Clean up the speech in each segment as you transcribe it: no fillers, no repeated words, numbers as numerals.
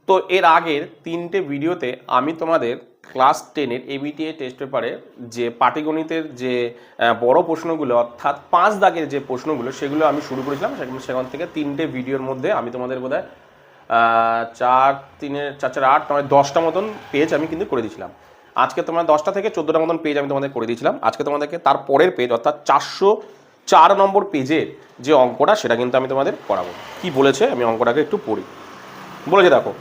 তো এর আগের 3টে ভিডিওতে আমি তোমাদের ক্লাস 10-এর এবিটিএ টেস্ট পেপারে যে পাটিগণিতের যে বড় প্রশ্নগুলো অর্থাৎ 5 দাগের যে প্রশ্নগুলো সেগুলো আমি শুরু করেছিলাম। সেখান থেকে 3টে ভিডিওর মধ্যে আমি তোমাদের বোধহয় 4, 3, 4, 8, 9, 10টা মতন পেজ আমি কিন্তু করে দিয়েছিলাম। আজকে তোমরা 10টা থেকে 14টা মতন পেজ আমি তোমাদের করে দিয়েছিলাম। আজকে তোমাদেরকে তার পরের পেজ অর্থাৎ 404 নম্বর পেজের যে অঙ্কটা সেটা কিন্তু আমি তোমাদের করাবো। কি বলেছে আমি অঙ্কটাকে একটু পড়ি। বলেছে দেখো,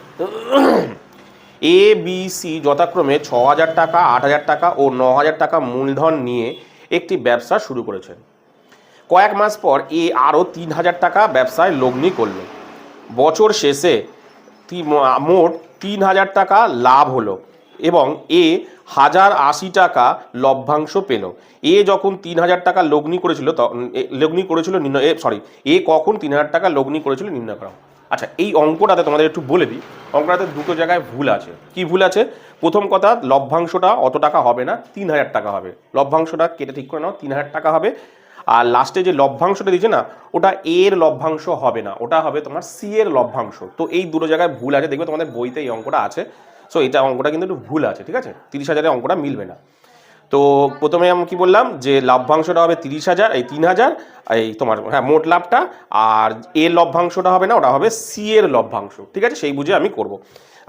এ বি সি যথাক্রমে 6,000 টাকা, 8,000 টাকা ও 9,000 টাকা মূলধন নিয়ে একটি ব্যবসা শুরু করেছেন। কয়েক মাস পর এ আরও 3,000 টাকা ব্যবসায় লগ্নি করল। বছর শেষে মোট 3,000 টাকা লাভ হলো এবং এ 1,080 টাকা লভ্যাংশ পেল। এ যখন 3,000 টাকা লগ্নি করেছিল এ কখন 3,000 টাকা লগ্নি করেছিল নির্ণয় করা। আচ্ছা, এই অঙ্কটাতে তোমাদের একটু বলে দিই, অঙ্কটাতে দুটো জায়গায় ভুল আছে। কি ভুল আছে? প্রথম কথা, লভ্যাংশটা অত টাকা হবে না, 3,000 টাকা হবে। লভ্যাংশটা কেটে ঠিক করে নাও, 3,000 টাকা হবে। আর লাস্টে যে লভ্যাংশটা দিয়েছে না, ওটা এর লভ্যাংশ হবে না, ওটা হবে তোমার সি এর লভ্যাংশ। তো এই দুটো জায়গায় ভুল আছে, দেখবে তোমাদের বইতে এই অঙ্কটা আছে। সো এটা অঙ্কটা কিন্তু একটু ভুল আছে, ঠিক আছে? 30,000-এর অঙ্কটা মিলবে না। তো প্রথমে আমি কি বললাম যে লভ্যাংশটা হবে 30,000, এই 3,000 এই তোমার মোট লাভটা, আর এর লভ্যাংশটা হবে না, ওটা হবে সি এর লভ্যাংশ, ঠিক আছে? সেই বুঝে আমি করব।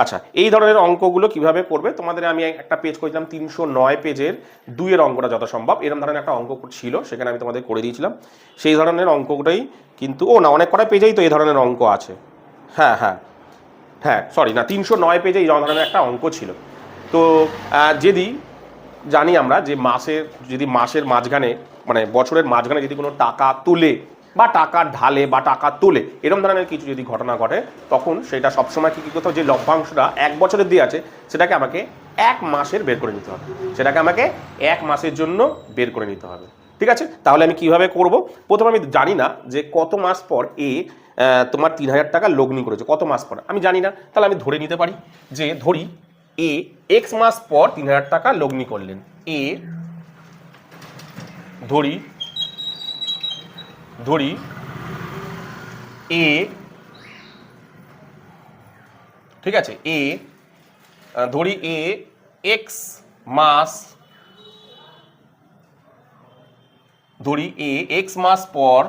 আচ্ছা, এই ধরনের অঙ্কগুলো কিভাবে করবে তোমাদের আমি একটা পেজ করেছিলাম 309 পেজের 2-এর অঙ্কটা যত সম্ভব এরকম ধরনের একটা অঙ্ক ছিল, সেখানে আমি তোমাদের করে দিয়েছিলাম। সেই ধরনের অঙ্কটাই কিন্তু অনেক কটা পেজেই তো এই ধরনের অঙ্ক আছে। হ্যাঁ, 309 পেজে এই ধরনের একটা অঙ্ক ছিল। তো যদি জানি আমরা যে মাসের মাঝখানে মানে বছরের মাঝখানে যদি কোনো টাকা তোলে বা টাকা ঢালে বা টাকা তোলে এরকম ধরনের কিছু যদি ঘটনা ঘটে, তখন সেটা সবসময় কি করতে হবে, যে লভ্যাংশটা 1 বছরের দিয়ে আছে সেটাকে আমাকে 1 মাসের বের করে নিতে হবে, সেটাকে আমাকে 1 মাসের জন্য বের করে নিতে হবে, ঠিক আছে? তাহলে আমি কিভাবে করব? প্রথমে আমি জানি না যে কত মাস পর তোমার 3,000 টাকা লগ্নি করেছে, কত মাস পর আমি জানি না। তাহলে আমি ধরে নিতে পারি যে ধরি এক্স মাস পর 3,000 টাকা লগ্নি করলেন। ধরি ঠিক আছে, ধরি এক্স মাস পর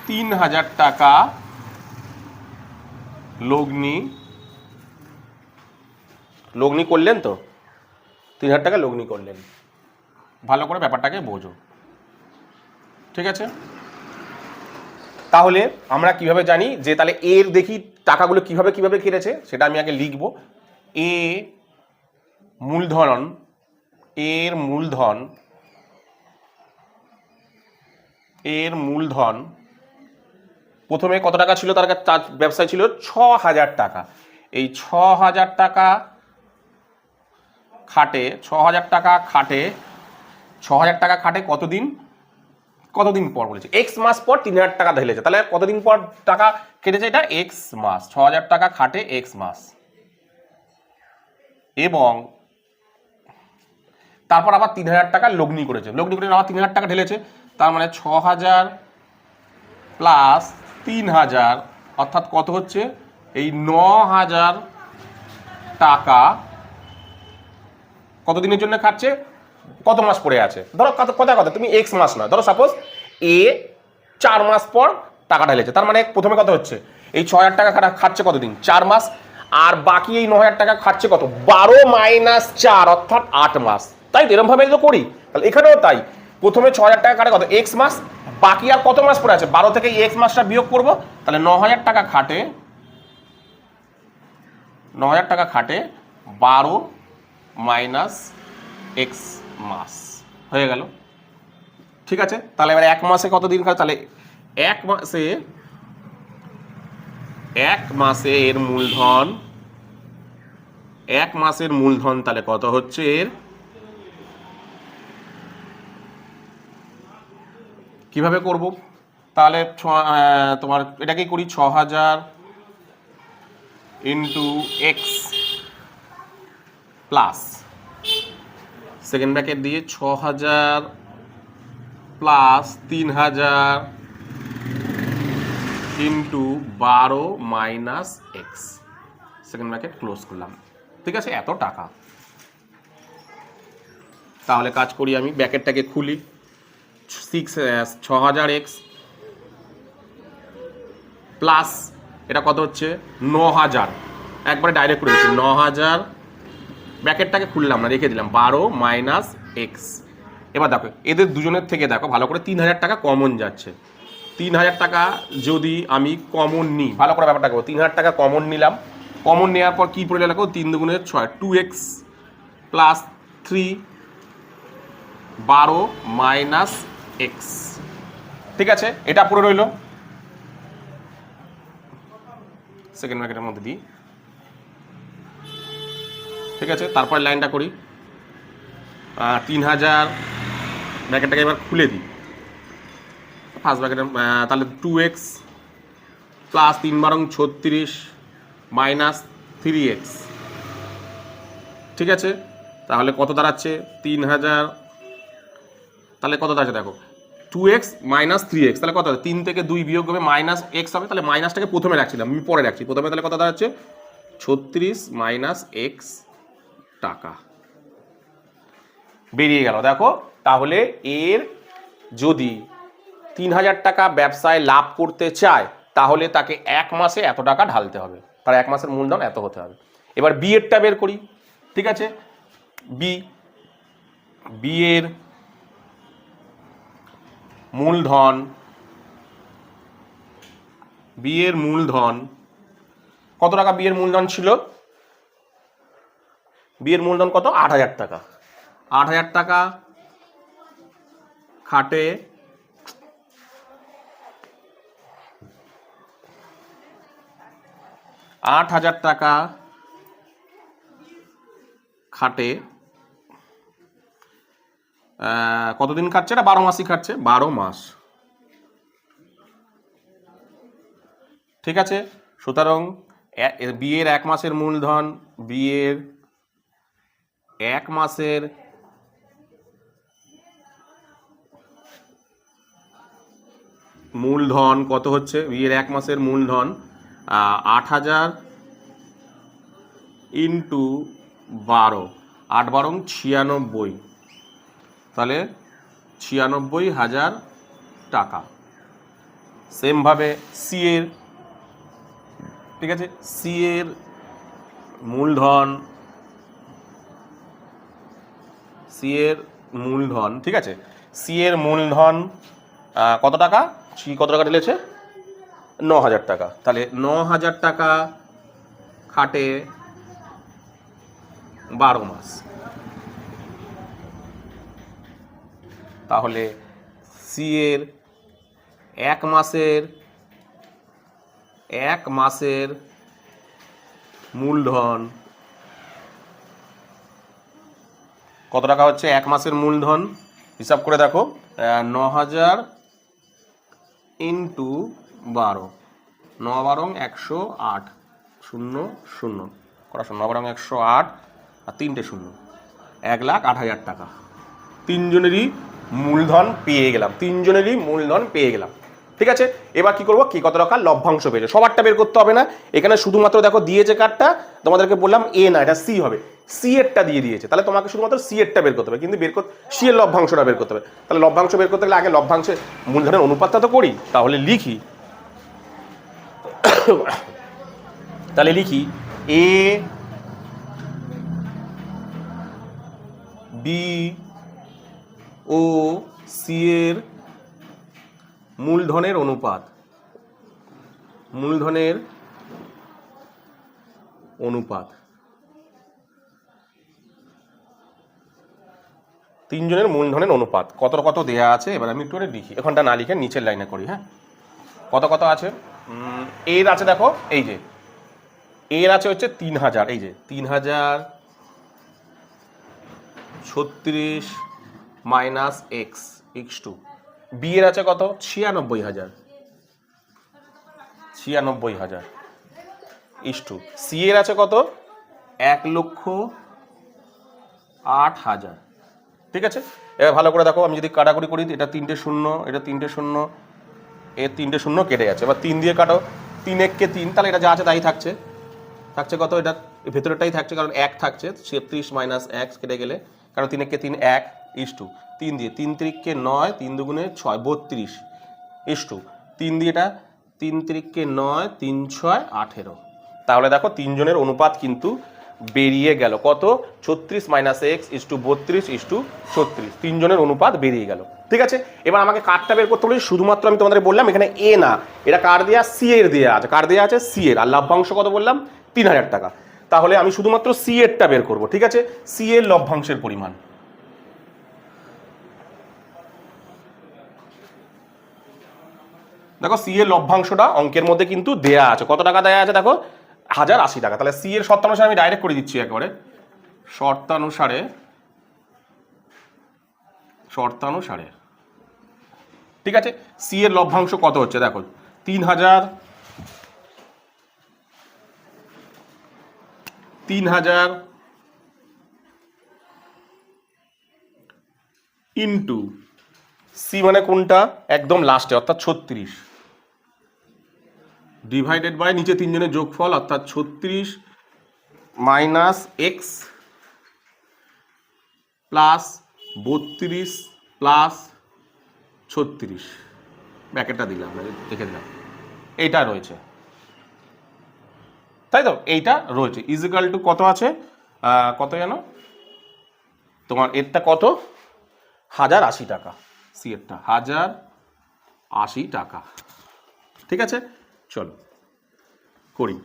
3,000 টাকা লগ্নি করলেন। তো 3,000 টাকা লগ্নি করলেন, ভালো করে ব্যাপারটাকে বোঝো, ঠিক আছে? তাহলে আমরা কিভাবে জানি যে তাহলে এর দেখি টাকাগুলো কিভাবে কেটেছে, সেটা আমি আগে লিখব। এর মূলধন প্রথমে কত টাকা ছিল? তার ব্যবসায় ছিল 6,000 টাকা। এই 6,000 টাকা খাটে 6,000 টাকা খাটে কতদিন পর বলেছে? এক্স মাস পর 3,000 টাকা ঢেলেছে, তাহলে কতদিন পর টাকা কেটেছে? এটা এক্স মাস। 6,000 টাকা খাটে এক্স মাস, এবং তারপর আবার 3,000 টাকা লগ্নি করেছে, আবার 3,000 টাকা ঢেলেছে। তার মানে 6,000 প্লাস 3,000 অর্থাৎ কত হচ্ছে? এই 9,000 টাকা কতদিনের জন্য খাচ্ছে, কত মাস পড়ে আছে? ধরো কথা তুমি এক্স মাস না, ধরো সাপোজ 4 মাস পর টাকা ঢেলেছে। তার মানে প্রথমে কত হচ্ছে? এই 6,000 টাকা খাচ্ছে কতদিন? 4 মাস। আর বাকি এই 9,000 টাকা খাচ্ছে কত? 12 মাইনাস 4 অর্থাৎ 8 মাস। তাই তো, এরকম ভাবে তো করি। তাহলে এখানেও তাই, প্রথমে 6,000 টাকা কাটে কত? এক্স মাস, বাকি আর কত মাস পড়ে আছে? 12 থেকে এক্স মাসটা বিয়োগ করব। তাহলে 9,000 টাকা খাটে 12 মাইনাস এক্স মাস হয়ে গেল, ঠিক আছে? তাহলে এবার 1 মাসে কত দিন খাটে? তাহলে 1 মাসে এর মূলধন 1 মাসের মূলধন তাহলে কত হচ্ছে এর? কিভাবে করব? তাহলে তোমার এটাকেই করি, 6,000 into x plus second bracket দিয়ে 6,000 plus 3,000 into 12 minus x, second bracket close করলাম। ঠিক আছে, এত টাকা। তাহলে কাজ করি, আমি ব্র্যাকেটটাকে খুলি, 6000x প্লাস এটা কত হচ্ছে 9000, একবারে ডাইরেক্ট করে দিচ্ছি 9000, ব্র্যাকেটটাকে খুললাম না, রেখে দিলাম 12 মাইনাস এক্স। এবার দেখো এদের দুজনের থেকে দেখো ভালো করে 3000 টাকা কমন যাচ্ছে। 3000 টাকা যদি আমি কমন নিই, ভালো করে ব্যাপারটা করবো, 3000 টাকা কমন নিলাম, কমন নেওয়ার পর কী পড়ে লাগো 3 দুগুণে 6, 2x প্লাস 3 12 মাইনাস এক্স। ঠিক আছে, এটা পুরো রইল, সেকেন্ড ব্র্যাকেটের মধ্যে দিই। ঠিক আছে, তারপরে লাইনটা করি, 3000 ব্র্যাকেটটাকে এবার খুলে দিই, ফার্স্ট ব্র্যাকেটে তাহলে 2x প্লাস 3 12 36 মাইনাস 3x। ঠিক আছে, তাহলে কত দাঁড়াচ্ছে 3000, তাহলে কত দাঁড়াচ্ছে দেখো 2x মাইনাস 3x, তাহলে কত হবে 3 থেকে 2 বিয়োগ হবে মাইনাস এক্স হবে, তাহলে মাইনাসটাকে প্রথমে রাখছিলাম, আমি পরে রাখছি প্রথমে, তাহলে কত দাঁড়াচ্ছে 36 মাইনাস এক্স টাকা বেরিয়ে গেল। দেখো তাহলে এর যদি 3000 টাকা ব্যবসায় লাভ করতে চায় তাহলে তাকে 1 মাসে এত টাকা ঢালতে হবে, তার 1 মাসের মূলধন এত হতে হবে। এবার বি এরটা বের করি। ঠিক আছে, বি এর মূলধন, বি এর মূলধন কত টাকা, বি এর মূলধন ছিল, বি এর মূলধন কত 8000 টাকা, 8000 টাকা খাটে 8000 টাকা খাটে, কতদিন খাটছে, এটা 12 মাসই খাটছে, 12 মাস। ঠিক আছে, সুতরাং বি এর 1 মাসের মূলধন, বি এর 1 মাসের মূলধন কত হচ্ছে, বি এর 1 মাসের মূলধন 8000 ইন্টু 12, 8 12 96, তাহলে 96,000 টাকা। সেমভাবে সি এর, ঠিক আছে, সি এর মূলধন, সি এর মূলধন, ঠিক আছে, সি এর মূলধন কত টাকা, সি কত টাকা ঢেলেছে 9000 টাকা, তাহলে 9000 টাকা খাটে 12 মাস, তাহলে সি এর 1 মাসের মূলধন কত টাকা হচ্ছে, 1 মাসের মূলধন হিসাব করে দেখো 9000 ইন্টু 12, 9 12 108, 0 0 করা 9 12 108 আর 3টে 0, 1,08,000 টাকা। তিনজনেরই মূলধন পেয়ে গেলাম, তিনজনেরই মূলধন পেয়ে গেলাম। ঠিক আছে, এবার কি করবো, কি কত টাকা লভ্যাংশ পেয়েছে, সবারটা বের করতে হবে না, এখানে শুধুমাত্র দেখো দিয়েছে কার্ডটা, তোমাদেরকে বললাম এ না, এটা সি হবে, সি এরটা দিয়ে দিয়েছে, তাহলে তোমাকে শুধুমাত্র সি এরটা বের করতে হবে, কিন্তু বের করতে সি এর লভ্যাংশটা বের করতে হবে। তাহলে লভ্যাংশ বের করতে গেলে আগে লভ্যাংশের মূলধনের অনুপাতটা তো করি, তাহলে লিখি, তাহলে লিখি এ বি ও সি এর মূলধনের অনুপাত, মূলধনের অনুপাত, তিনজনের মূলধনের অনুপাত কত কত দেয়া আছে। এবার আমি একটু লিখি, এখানটা না লিখে নিচের লাইনে করি। হ্যাঁ, কত কত আছে, এর আছে দেখো, এই যে এর আছে হচ্ছে 3000, এই যে 3036 মাইনাস এক্স ইক্স টু, বি এর আছে কত 96,000 ইস টু, সি এর আছে কত 1,08,000। ঠিক আছে, এবার ভালো করে দেখো, আমি যদি কাটাকুটি করি, এটা 3টে 0, এটা 3টে 0, এর 3টে শূন্য কেটে যাচ্ছে, এবার 3 দিয়ে কাটো, 3 এককে 3, তাহলে এটা যা আছে তাই থাকছে। থাকছে কত? এটা ভেতরেরটাই থাকছে, কারণ 1 থাকছে, 36 মাইনাস 1 কেটে গেলে, কারণ 3 এককে 3 1 ইস্টু 3 দিয়ে 3 তিরিককে 9, 3 দুগুণে 6 32 ইস্টু 3 দিয়ে এটা 3 তিরিককে 9, 3 6 18। তাহলে দেখো তিনজনের অনুপাত কিন্তু বেরিয়ে গেল কত? 36 মাইনাস এক্স ইস্টু 32 ইস্টু 36, তিনজনের অনুপাত বেরিয়ে গেল। ঠিক আছে, এবার আমাকে কারটা বের করতে বলি। শুধুমাত্র আমি তোমাদের বললাম এখানে এ না, এটা কার দেয়া? সি এর দেয়া আছে। কার দেয়া আছে? সি এর। আর লভ্যাংশ কত বললাম? 3000 টাকা। তাহলে আমি শুধুমাত্র সি এরটা বের করব। ঠিক আছে, সি এর লভ্যাংশের পরিমাণ। দেখো সি এর লভ্যাংশটা অঙ্কের মধ্যে কিন্তু দেয়া আছে। কত টাকা দেয়া আছে দেখো? 1080 টাকা। তাহলে সি এর শর্তানুসারে আমি ডাইরেক্ট করে দিচ্ছি একেবারে। শর্তানুসারে ঠিক আছে, সি এর লভ্যাংশ কত হচ্ছে দেখো? 3000 ইন্টু সি মানে কোনটা? একদম লাস্টে, অর্থাৎ 36, ডিভাইডেড বাই নিচে তিনজনের যোগফল, অর্থাৎ 36 মাইনাস এক্স প্লাস 32 প্লাস 36, ব্যাকেটটা দিলাম, দেখে দিলাম, এইটা রয়েছে, তাই তো? এইটা রয়েছে ইজিক্যাল টু কত আছে? কত জানো তোমার? এরটা কত? 1080 টাকা। সি এরটা 1080 টাকা। ঠিক আছে, চলো করি।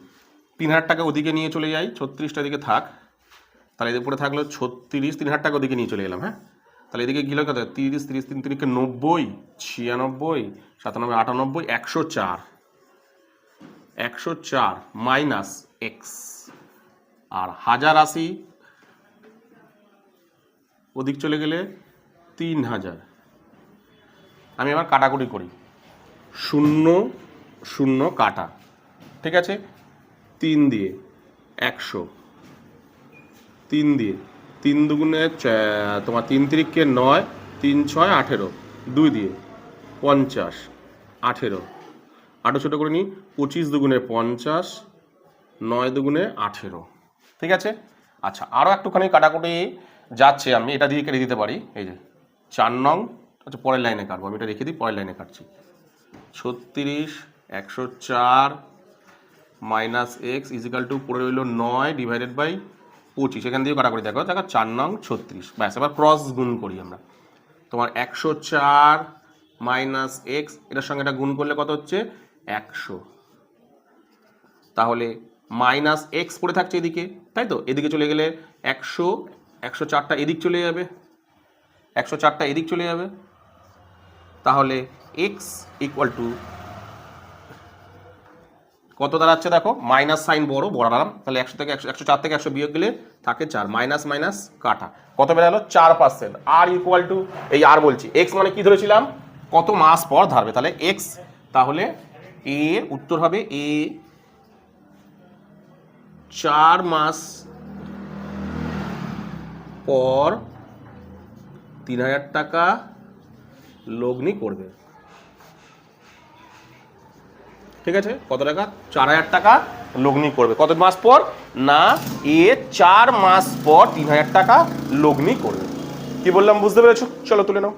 3000 টাকা ওদিকে নিয়ে চলে যাই, 36টা দিকে থাক, তাহলে এদের উপরে থাকলো 36, 3000 টাকা ওদিকে নিয়ে চলে গেলাম। হ্যাঁ, তাহলে এদিকে গেল কত? 30 30 3 3 90, 96 97 98 104 মাইনাস এক্স, আর 1080 ওদিক চলে গেলে 3000। আমি এবার কাটাকুটি করি, 0 0 কাটা। ঠিক আছে, 3 দিয়ে 100, 3 দিয়ে 3 দুগুণে তোমার 3 তিরিককে 9, 3 6 18, 2 দিয়ে 50 18, 8 ছোটো করে নিই, 25 দুগুণে 50, 9 দুগুণে 18। ঠিক আছে, আচ্ছা আরও একটুখানি কাটাকুটি যাচ্ছে, আমি এটা দিয়ে কেটে দিতে পারি। এই যে 4 নং, আচ্ছা পরের লাইনে কাটবো, আমি এটা রেখে দিই, পরের লাইনে কাটছি। 36 104 মাইনাস এক্স ইজিক্যাল টু পড়ে রইল 9 ডিভাইডেড বাই 25, এখান দিয়েও কাটাকুটি দেখো, দেখো 4 নং 36। ব্যাস, এবার ক্রস গুণ করি আমরা। তোমার 104 মাইনাস এক্স, এটার সঙ্গে এটা গুণ করলে কত হচ্ছে? 100। তাহলে মাইনাস এক্স পড়ে থাকছে এদিকে, তাই তো? এদিকে চলে গেলে 100, 104টা এদিক চলে যাবে, 104টা এদিক চলে যাবে। তাহলে এক্স ইকুয়াল টু কত দাঁড়াচ্ছে দেখো? মাইনাস সাইন বড় বরাবর, তাহলে 100 থেকে 104 থেকে 100 বিয়োগ গেলে থাকে 4, মাইনাস মাইনাস কাটা, কত বেরোলো? 4%। আর ইকুয়াল টু, এই আর বলছি, এক্স মানে কি ধরেছিলাম? কত মাস পর ধারবে, তাহলে এক্স, তাহলে এ উত্তর হবে এ 4 মাস পর 3000 টাকা লগ্নি করবে। ঠিক আছে, কত টাকা? 4000 টাকা লগ্নি করবে। কত মাস পর? না, এ 4 মাস পর 3000 টাকা লগ্নি করবে। কি বললাম বুঝতে পেরেছো? চলো তুলে নাও।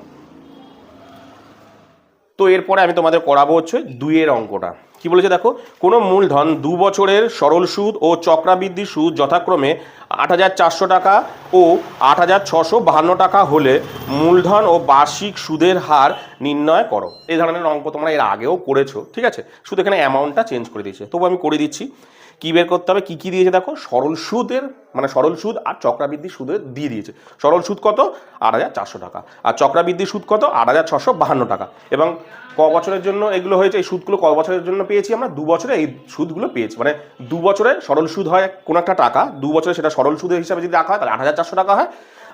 তো এরপরে আমি তোমাদের করাবো হচ্ছে 2 এর অঙ্কটা। কি বলেছে দেখো? কোনো মূলধন 2 বছরের সরল সুদ ও চক্রাবৃদ্ধি সুদ যথাক্রমে 8400 টাকা ও 8652 টাকা হলে মূলধন ও বার্ষিক সুদের হার নির্ণয় করো। এই ধরনের অঙ্ক তোমরা এর আগেও করেছো। ঠিক আছে, শুধু এখানে অ্যামাউন্টটা চেঞ্জ করে দিয়েছে, তবু আমি করে দিচ্ছি। কি বের করতে হবে? কি কি দিয়েছে দেখো? সরল সুদের মানে সরল সুদ আর চক্রাবৃদ্ধি সুদের দিয়ে দিয়েছে। সরল সুদ কত? 8400 টাকা, আর চক্রাবৃদ্ধি সুদ কত? 8652 টাকা। এবং ক বছরের জন্য এগুলো হয়েছে? এই সুদগুলো ক বছরের জন্য পেয়েছি আমরা? 2 বছরে এই সুদগুলো পেয়েছি। মানে 2 বছরে সরল সুদ হয় কোনো একটা টাকা, 2 বছরে সেটা সরল সুদের হিসাবে যদি রাখা হয় তাহলে 8400 টাকা হয়,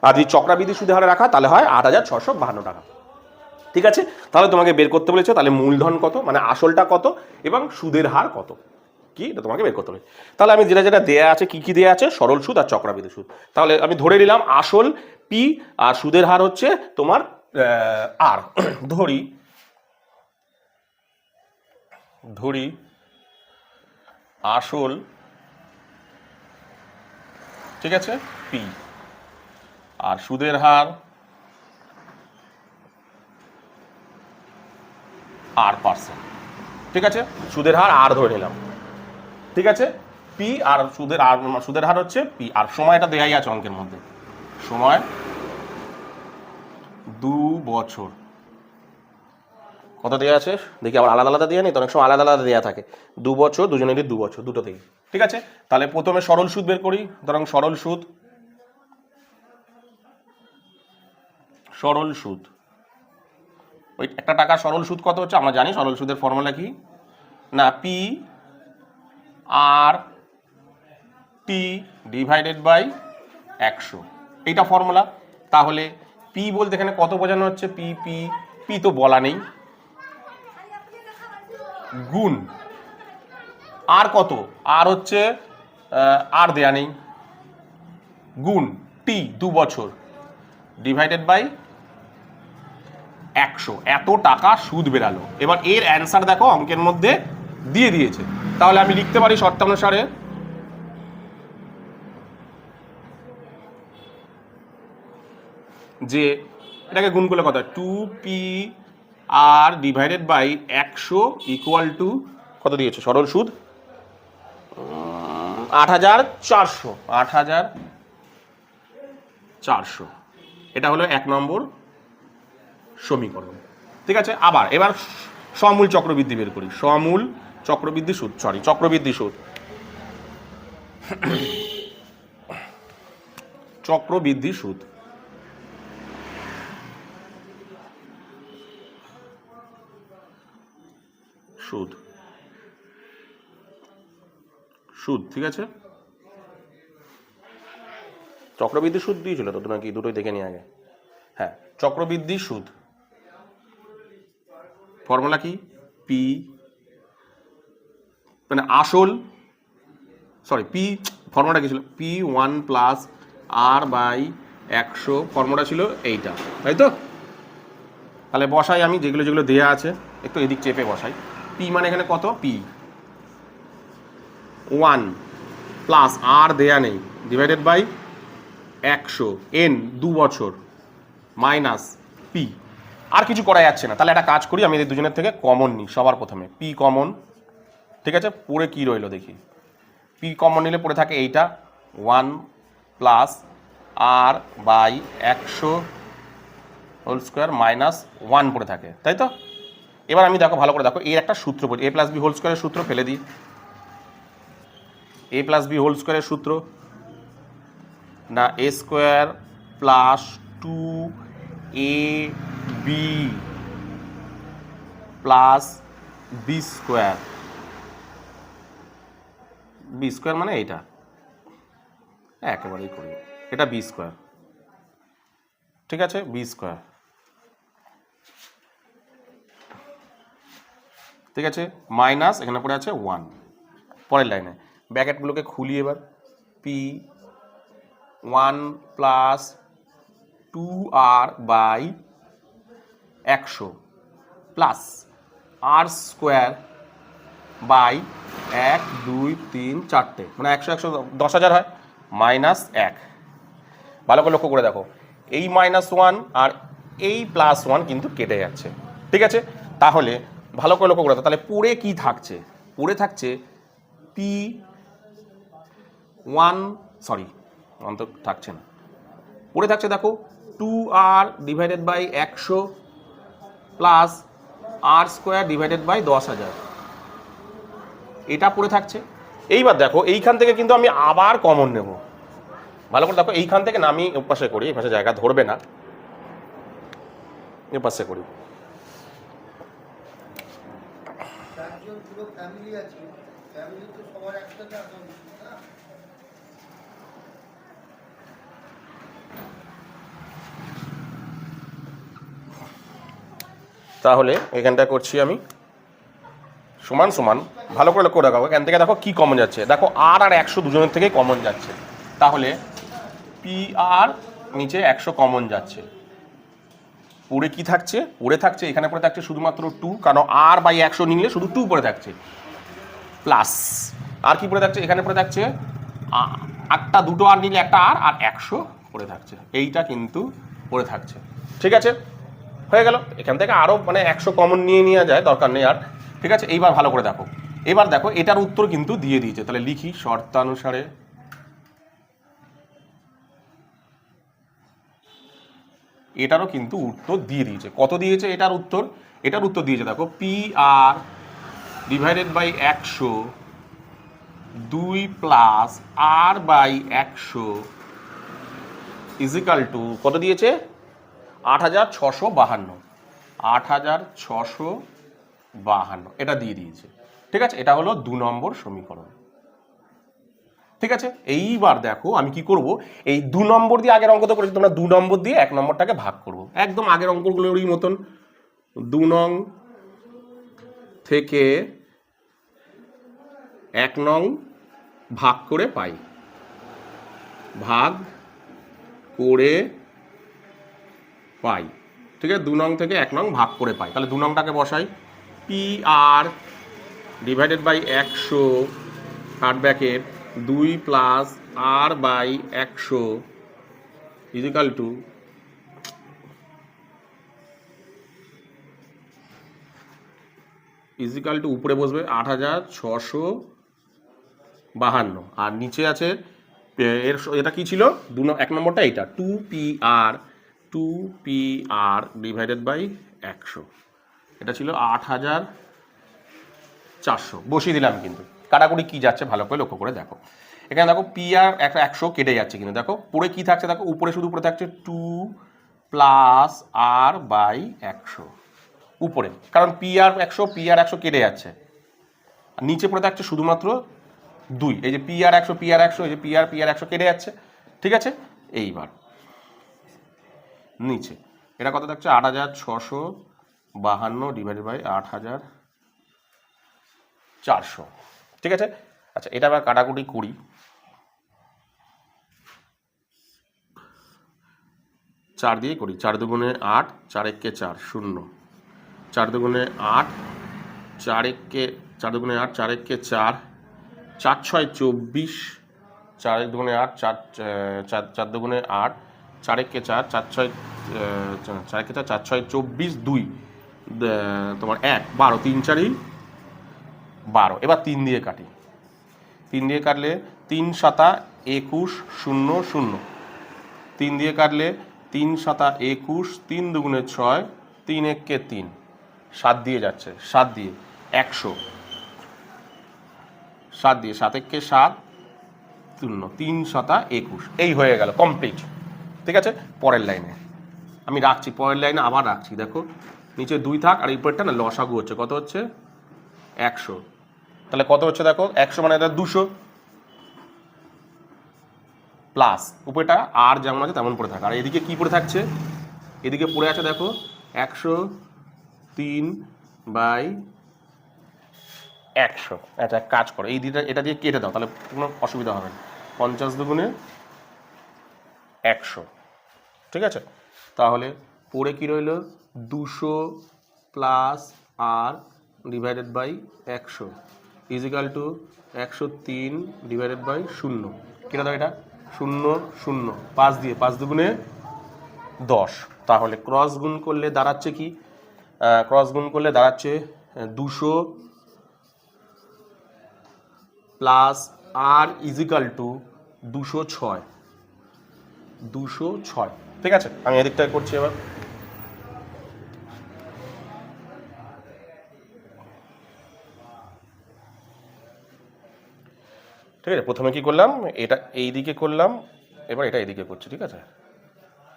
আর যদি চক্রাবৃদ্ধি সুদের হারে রাখা তাহলে হয় 8652 টাকা। ঠিক আছে, তাহলে তোমাকে বের করতে বলেছে তাহলে মূলধন কত মানে আসলটা কত এবং সুদের হার কত, কি এটা তোমাকে বের করতে হবে। তাহলে আমি যেটা যেটা দেয়া আছে, কি কি দেয়া আছে? সরল সুদ আর চক্রাবৃদ্ধি সুদ। তাহলে আমি ধরে নিলাম আসল পি আর সুদের হার হচ্ছে তোমার আর। ধরি ধরি আসল, ঠিক আছে, পি, আর সুদের হার R%, ঠিক আছে, সুদের হার আর ধরে নিলাম, ঠিক আছে, পি আর সুদের হার হচ্ছে পি, আর সময়টা দেয়াই আছে অঙ্কের মধ্যে, সময় 2 বছর। কত দেওয়া আছে দেখি, আবার আলাদা আলাদা দেওয়া নেই তো, অনেক সময় আলাদা আলাদা দেওয়া থাকে, 2 বছর, দুজনেরই 2 বছর, দুটোতেই, ঠিক আছে। তাহলে প্রথমে সরল সুদ বের করি, ধরুন সরল সুদ ওই একটা টাকা সরল সুদ কত হচ্ছে আমরা জানি, সরল সুদের ফর্মুলা কি না, P R T divided by 100, এইটা ফর্মুলা। তাহলে পি বলতে এখানে কত বোঝানো হচ্ছে, পি পি পি তো বলা নেই, গুণ আর কত, আর হচ্ছে আর দেয়া নেই, গুণ টি 2 বছর ডিভাইডেড বাই 100, এত টাকা সুদ বেরালো। এবার এর অ্যান্সার দেখো অঙ্কের মধ্যে দিয়ে দিয়েছে, তাহলে আমি লিখতে পারি শর্তানুসারে যে এটাকে গুণ করলে কত, 2p R divided by 100 equal to কত দিয়েছে সরল সুদ, 8400, এটা হলো 1 নম্বর সমীকরণ, ঠিক আছে। আবার এবার সমূল চক্রবৃদ্ধি বের করি, সমূল চক্রবৃদ্ধি সুদ, চক্রবৃদ্ধি সুদ, চক্রবৃদ্ধি সুদ, ঠিক আছে, চক্রবৃদ্ধি সুদ দিয়েছিল তো নাকি, দুটোই দেখে নিয়ে আগে, হ্যাঁ, চক্রবৃদ্ধি সুদ ফর্মুলা কি, পি মানে আসল, সরি পি ফর্মুলাটা কি ছিল, P1 plus R by 100, formula ছিল এইটা, তাই তো। তাহলে বসাই আমি যেগুলো যেগুলো দেয়া আছে, একটু এদিক চেপে বসাই। পি মানে এখানে কত, P1 প্লাস আর দেয়া নেই ডিভাইডেড বাই 100, এন 2 বছর মাইনাস পি, আর কিছু করা যাচ্ছে না। তাহলে একটা কাজ করি, আমি এই দুজনের থেকে কমন নিই, সবার প্রথমে পি কমন, ঠিক আছে, পড়ে কি রইলো দেখি, পি কমন নিলে পড়ে থাকে এইটা 1 plus R by 100 whole square minus 1 পড়ে থাকে, তাই তো। এবার আমি দেখো ভালো করে দেখো, এর একটা সূত্র পড়ি, এ প্লাস বি হোল স্কোয়ারের সূত্র ফেলে দিই, এ প্লাস বি হোল স্কোয়ারের সূত্র না, a square plus 2ab plus b square, b square মানে এইটা একেবারেই করি, এটা বি স্কোয়ার, ঠিক আছে, বি স্কোয়ার, ঠিক আছে, মাইনাস এখানে পড়ে আছে 1, পরের লাইনে ব্র্যাকেটগুলোকে খুলি, এবার P1 plus 2r by 100 plus R square by 1 2 3 4টে, মানে 100 10,000 হয়, মাইনাস 1, ভালো করে লক্ষ্য করে দেখো, এই -1 আর এই +1 কিন্তু কেটে যাচ্ছে, ঠিক আছে। তাহলে ভালো করে লক্ষ্য করে দেখো, তাহলে পড়ে কি থাকছে, পড়ে থাকছে P1, সরি 1 তো থাকছে না, পড়ে থাকছে দেখো 2r divided by 100 plus R square divided by 10,000, এটা পড়ে থাকছে। এইবার দেখো এইখান থেকে কিন্তু আমি আবার কমন নেব, ভালো করে দেখো, এইখান থেকে না আমি ওপাশে করি, এই পাশে জায়গা ধরবে না, এপাশে করি, তাহলে এখানটা করছি আমি সমান সমান, ভালো করে লক্ষ্য রাখো, এখান থেকে দেখো কি কমন যাচ্ছে, দেখো আর 100 দুজনের থেকেই কমন যাচ্ছে, তাহলে পি আর নিচে 100 কমন যাচ্ছে, পড়ে কি থাকছে, পড়ে থাকছে এখানে পড়ে থাকছে শুধুমাত্র 2, কারণ আর বাই 100 নিলে শুধু 2 পড়ে থাকছে, প্লাস আর কি পড়ে থাকছে, এখানে পড়ে থাকছে একটা, দুটো আর নিলে একটা আর 100 পড়ে থাকছে, এইটা কিন্তু পড়ে থাকছে। ঠিক আছে, হয়ে গেল। এখান থেকে আরও মানে 100 কমন নিয়ে নেওয়া যায়, দরকার নেই আর। ঠিক আছে, এইবার ভালো করে দেখো, এবার দেখো এটার উত্তর কিন্তু দিয়ে দিয়েছে, তাহলে লিখি শর্তানুসারে এটারও কিন্তু উত্তর দিয়ে দিয়েছে। কত দিয়েছে এটার উত্তর? এটার উত্তর দিয়েছে দেখো P R divided by 100 2 plus R by 100 equal to কত দিয়েছে? 8652, 8652 এটা দিয়ে দিয়েছে। ঠিক আছে, এটা হলো 2 নম্বর সমীকরণ। ঠিক আছে, এইবার দেখো আমি কি করব, এই 2 নম্বর দিয়ে আগের অঙ্ক তো করেছি, তোমরা 2 নম্বর দিয়ে 1 নম্বরটাকে ভাগ করব, একদম আগের অঙ্কগুলোরই মতন। 2 নং থেকে 1 নং ভাগ করে পাই, ভাগ করে পাই। ঠিক আছে, 2 নং থেকে 1 নং ভাগ করে পাই, তাহলে 2 নংটাকে বসাই, P R divided by 100 cut bracket 2 plus R by 100 equal to উপরে বসবে 8652, আর নিচে আছে এর এটা কি ছিল 1 নম্বরটা, এইটা 2 পি আর ডিভাইডেড বাই 100, এটা ছিল 8400। বসিয়ে দিলাম, কিন্তু কাটাকুটি কি যাচ্ছে ভালো করে লক্ষ্য করে দেখো। এখানে দেখো পি আর 100 কেটে যাচ্ছে, কিন্তু দেখো পরে কি থাকছে, দেখো উপরে শুধু উপরে থাকছে 2 প্লাস আর বাই 100 উপরে, কারণ পি আর 100 কেটে যাচ্ছে, আর নিচে পড়ে থাকছে শুধুমাত্র 2, এই যে পি আর 100 এই যে পি আর 100 কেটে যাচ্ছে। ঠিক আছে, এইবার নিচে এটা কত থাকছে 8652 ডিভাইডেড বাই 8400। ঠিক আছে, আচ্ছা এটা আবার কাটাকুটি করি। 4 দিয়ে করি, 4 দুগুণে 8, 4 একে 4 0, 4 দুগুণে 8, 4 একে 4 দুগুণে 8, 4 একে 4, 4 6 24, 4 দুগুণে 8, 4 দুগুণে 8, 4 একে 4, 4 6 4 একে 4, 4 6 24, 2 তোমার 1 12, 3 4 12। এবার 3 দিয়ে কাটি, 3 দিয়ে কাটলে 3 7 21 0 0, 3 দিয়ে কাটলে 3 7 21, 3 দুগুণে 6, 3 একে 3, 7 দিয়ে যাচ্ছে, 7 দিয়ে 100, 7 দিয়ে 7 একে 7 0, 3 7 21, এই হয়ে গেল কমপ্লিট। ঠিক আছে, পরের লাইনে আমি রাখছি, পরের লাইনে আবার রাখছি, দেখো নিচে 2 থাক, আর এই পরেরটা না লসাগু হচ্ছে, কত হচ্ছে 100, তাহলে কত হচ্ছে দেখো 100 মানে এটা 200 প্লাস উপরেটা আর যেমন আছে তেমন পড়ে থাকে, আর এদিকে কি পড়ে থাকছে, এদিকে পড়ে আছে দেখো 103 বাই 100। আচ্ছা কাজ করো, এই দিকটা এটা দিয়ে কেটে দাও, তাহলে কোনো অসুবিধা হবে না, 50 দুগুণে 100। ঠিক আছে, তাহলে পড়ে কি রইল 200 plus R divided by 100 equal to 103 divided by 0, কেটে দাও এটা 0 0, 5 দিয়ে 5 দুগুণে 10, তাহলে ক্রস গুণ করলে দাঁড়াচ্ছে কি, ক্রস গুণ করলে দাঁড়াচ্ছে 200 প্লাস আর ইজিক্যাল টু 206। ঠিক আছে, আমি এদিকটায় করছি এবার। ঠিক আছে, প্রথমে কি করলাম, এটা এই দিকে করলাম, এবার এটা এইদিকে করছি। ঠিক আছে,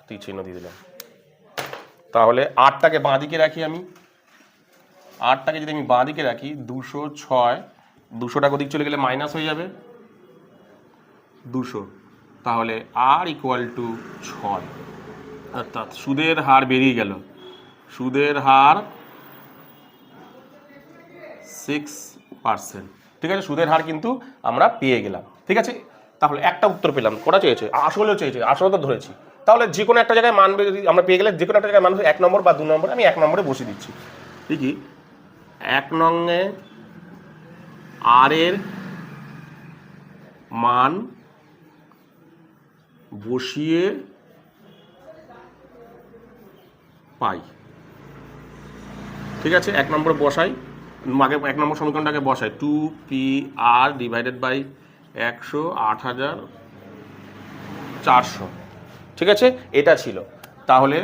তীর চিহ্ন দিয়ে দিলাম। তাহলে 8টাকে বাঁ দিকে রাখি, আমি 8টাকে যদি আমি বাঁ দিকে রাখি 206, 200টা ওদিক চলে গেলে মাইনাস হয়ে যাবে 200, তাহলে আর ইকুয়াল টু 6, অর্থাৎ সুদের হার বেরিয়ে গেল, সুদের হার 6%। ঠিক আছে, সুদের হার কিন্তু আমরা পেয়ে গেলাম। ঠিক আছে, তাহলে একটা উত্তর পেলাম, কটা চেয়েছে? আসলেও চেয়েছে, আসলে তো ধরেছি। তাহলে যে কোনো একটা জায়গায় মানবে যদি আমরা পেয়ে গেলে, যে কোনো একটা জায়গায় মানুষ 1 নম্বর বা 2 নম্বর, আমি 1 নম্বরে বসিয়ে দিচ্ছি। ঠিকই 1 নংয়ে আর এর মান বসিয়ে পাই। ঠিক আছে, 1 নম্বরে বসাই, আগে 1 নম্বর সমীকরণটাকে বসাই, 2pr ডিভাইডেড বাই 100 8400। ঠিক আছে, এটা ছিল। তাহলে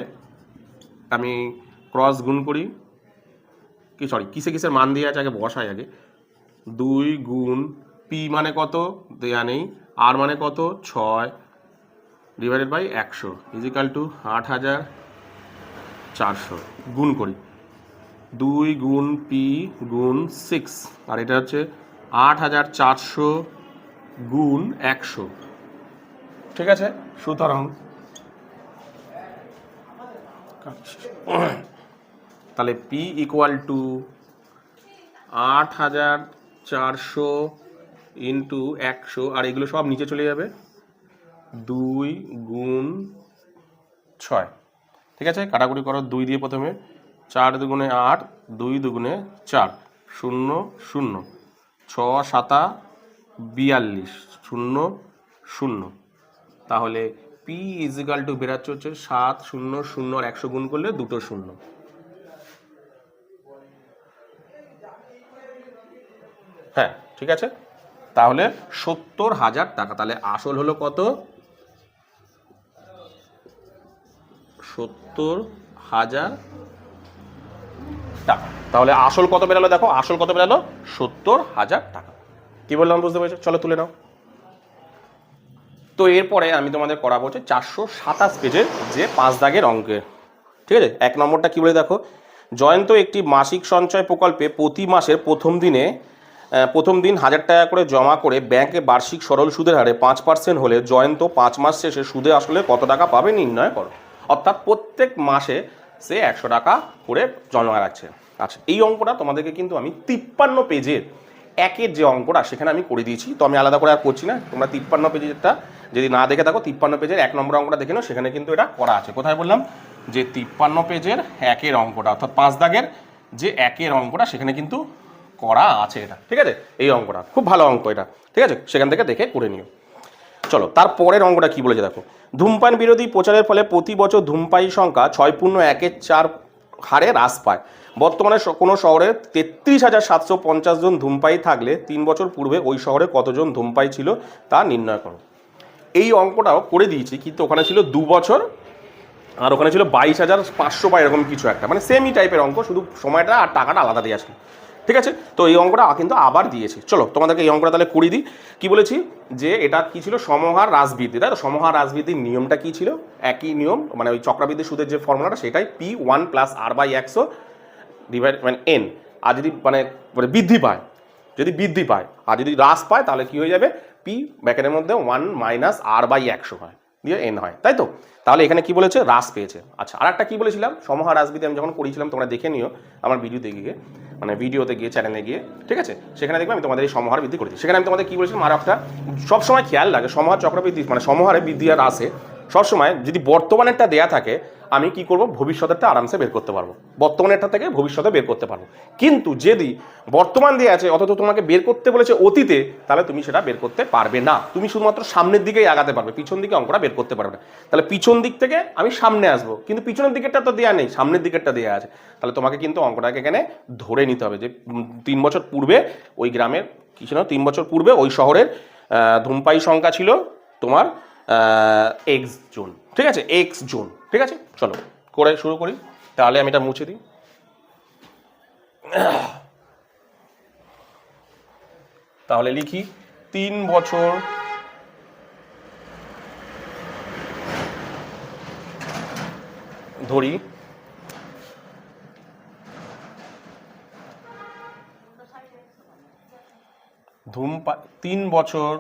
আমি ক্রস গুণ করি, কি সরি কিসে কিসের মান দিয়ে আছে আগে বসাই। আগে 2 গুণ পি মানে কত দেয়া নেই, আর মানে কত 6 ডিভাইডেড বাই 100 ইজিক্যাল টু 8400 গুণ করি। 2 গুণ পি গুণ 6, আর এটা হচ্ছে 8400 গুণ 100। ঠিক আছে, সুতরাং তাহলে পি ইকুয়াল টু 8400 ইন্টু 100, আর এগুলো সব নিচে চলে যাবে, 2 গুণ 6। ঠিক আছে, কাটাকুটি করো, 2 দিয়ে প্রথমে, 4 দুগুণে 8, 2 দুগুণে 4, 0 0, 6 7 42, 0 0। তাহলে পি ইজিক্যাল টু বেরাচ্ছে হচ্ছে 7 0 0 আর 100 গুণ করলে 2টো 0। হ্যাঁ ঠিক আছে, তাহলে 70,000 টাকা। তাহলে আসল হলো কত? 70,000 টাকা। তাহলে আসল কত বেরালো দেখো, আসল কত বেরালো? 70,000 টাকা। কি বললাম বুঝতে পেরেছো? চলো তুলে নাও। তো এরপরে আমি তোমাদের করাবো হচ্ছে 427 পেজের যে 5 দাগের অঙ্কের। ঠিক আছে, 1 নম্বরটা কি বলে দেখো, জয়ন্ত একটি মাসিক সঞ্চয় প্রকল্পে প্রতি মাসের প্রথম দিন 1000 টাকা করে জমা করে ব্যাংকে বার্ষিক সরল সুদের হারে 5% হলে জয়ন্ত 5 মাস শেষে সুদে আসলে কত টাকা পাবে নির্ণয় করো। অর্থাৎ প্রত্যেক মাসে সে 100 টাকা করে জমা রাখছে। আচ্ছা, এই অঙ্কটা তোমাদেরকে কিন্তু আমি 53 পেজের একের যে অঙ্কটা সেখানে আমি করে দিয়েছি, তো আমি আলাদা করে আর করছি না। তোমরা 53 পেজেরটা যদি না দেখে থাকো, 53 পেজের 1 নম্বর অঙ্কটা দেখে নাও, সেখানে কিন্তু এটা করা আছে। কোথায় বললাম? যে 53 পেজের একের অঙ্কটা, অর্থাৎ 5 দাগের যে একের অঙ্কটা সেখানে কিন্তু করা আছে এটা। ঠিক আছে, এই অঙ্কটা খুব ভালো অঙ্ক এটা। ঠিক আছে, সেখান থেকে দেখে করে নিও। চলো তারপরের অঙ্কটা কি বলেছে দেখো, ধূমপান বিরোধী প্রচারের ফলে প্রতি বছর ধূমপায়ী সংখ্যা 6.14 হারে হ্রাস পায়। বর্তমানে কোনো শহরে 33,750 জন ধূমপায়ী থাকলে 3 বছর পূর্বে ওই শহরে কতজন ধূমপায়ী ছিল তা নির্ণয় করো। এই অঙ্কটাও করে দিয়েছি, কিন্তু ওখানে ছিল 2 বছর আর ওখানে ছিল 22,500 বা এরকম কিছু একটা, মানে সেমই টাইপের অঙ্ক, শুধু সময়টা আর টাকাটা আলাদা দিয়ে আসলো। ঠিক আছে, তো এই অঙ্কটা কিন্তু আবার দিয়েছি। চলো তোমাদেরকে এই অঙ্কটা তাহলে করিয়ে দিই। কি বলেছি যে এটা কি ছিল, সমহার হ্রাসবৃদ্ধি, তাই তো? সমহার হ্রাসবৃদ্ধির নিয়মটা কি ছিল? একই নিয়ম, মানে ওই চক্রবৃদ্ধি সুদের যে ফর্মুলাটা সেটাই, P1 + R/100 ডিভাইড মানে n। আর যদি মানে বৃদ্ধি পায়, যদি বৃদ্ধি পায় আর যদি হ্রাস পায় তাহলে কি হয়ে যাবে, P ব্র্যাকেটের মধ্যে 1 - R/100 হয়, দিয়ে n হয়, তাই তো? তাহলে এখানে কি বলেছে, হ্রাস পেয়েছে। আচ্ছা, আর একটা কি বলেছিলাম, সমহার হ্রাসবৃদ্ধি আমি যখন করেছিলাম, তোমরা দেখে নিও আমার ভিডিওতে গিয়ে, মানে ভিডিওতে গিয়ে চ্যানেলে গিয়ে। ঠিক আছে, সেখানে দেখবে আমি তোমাদের এই সমহার বৃদ্ধি করেছি। সেখানে আমি তোমাদের কি বলেছিলাম, আর একটা সবসময় খেয়াল লাগে, সমহার চক্রবৃদ্ধি মানে সমহারে বৃদ্ধি আর হ্রাসে সবসময় যদি বর্তমানেরটা দেয়া থাকে, আমি কি করব, ভবিষ্যতেরটা আরামসে বের করতে পারবো, বর্তমানেরটা থেকে ভবিষ্যতে বের করতে পারবো। কিন্তু যদি বর্তমান দেয়া আছে অথচ তোমাকে বের করতে বলেছে অতীতে, তাহলে তুমি সেটা বের করতে পারবে না। তুমি শুধুমাত্র সামনের দিকেই আগাতে পারবে, পিছন দিকে অঙ্কটা বের করতে পারবে না। তাহলে পিছন দিক থেকে আমি সামনে আসবো, কিন্তু পিছনের দিকেরটা তো দেয়া নেই, সামনের দিকেরটা দেয়া আছে। তাহলে তোমাকে কিন্তু অঙ্কটাকে এখানে ধরে নিতে হবে যে 3 বছর পূর্বে ওই গ্রামের কি ছিল, 3 বছর পূর্বে ওই শহরের ধূমপায়ী সংখ্যা ছিল তোমার X জন। ঠিক আছে, X জন। ঠিক আছে, চলো করে শুরু করি। তাহলে আমি এটা মুছে দিই। তাহলে লিখি 3 বছর ধরি 3 বছর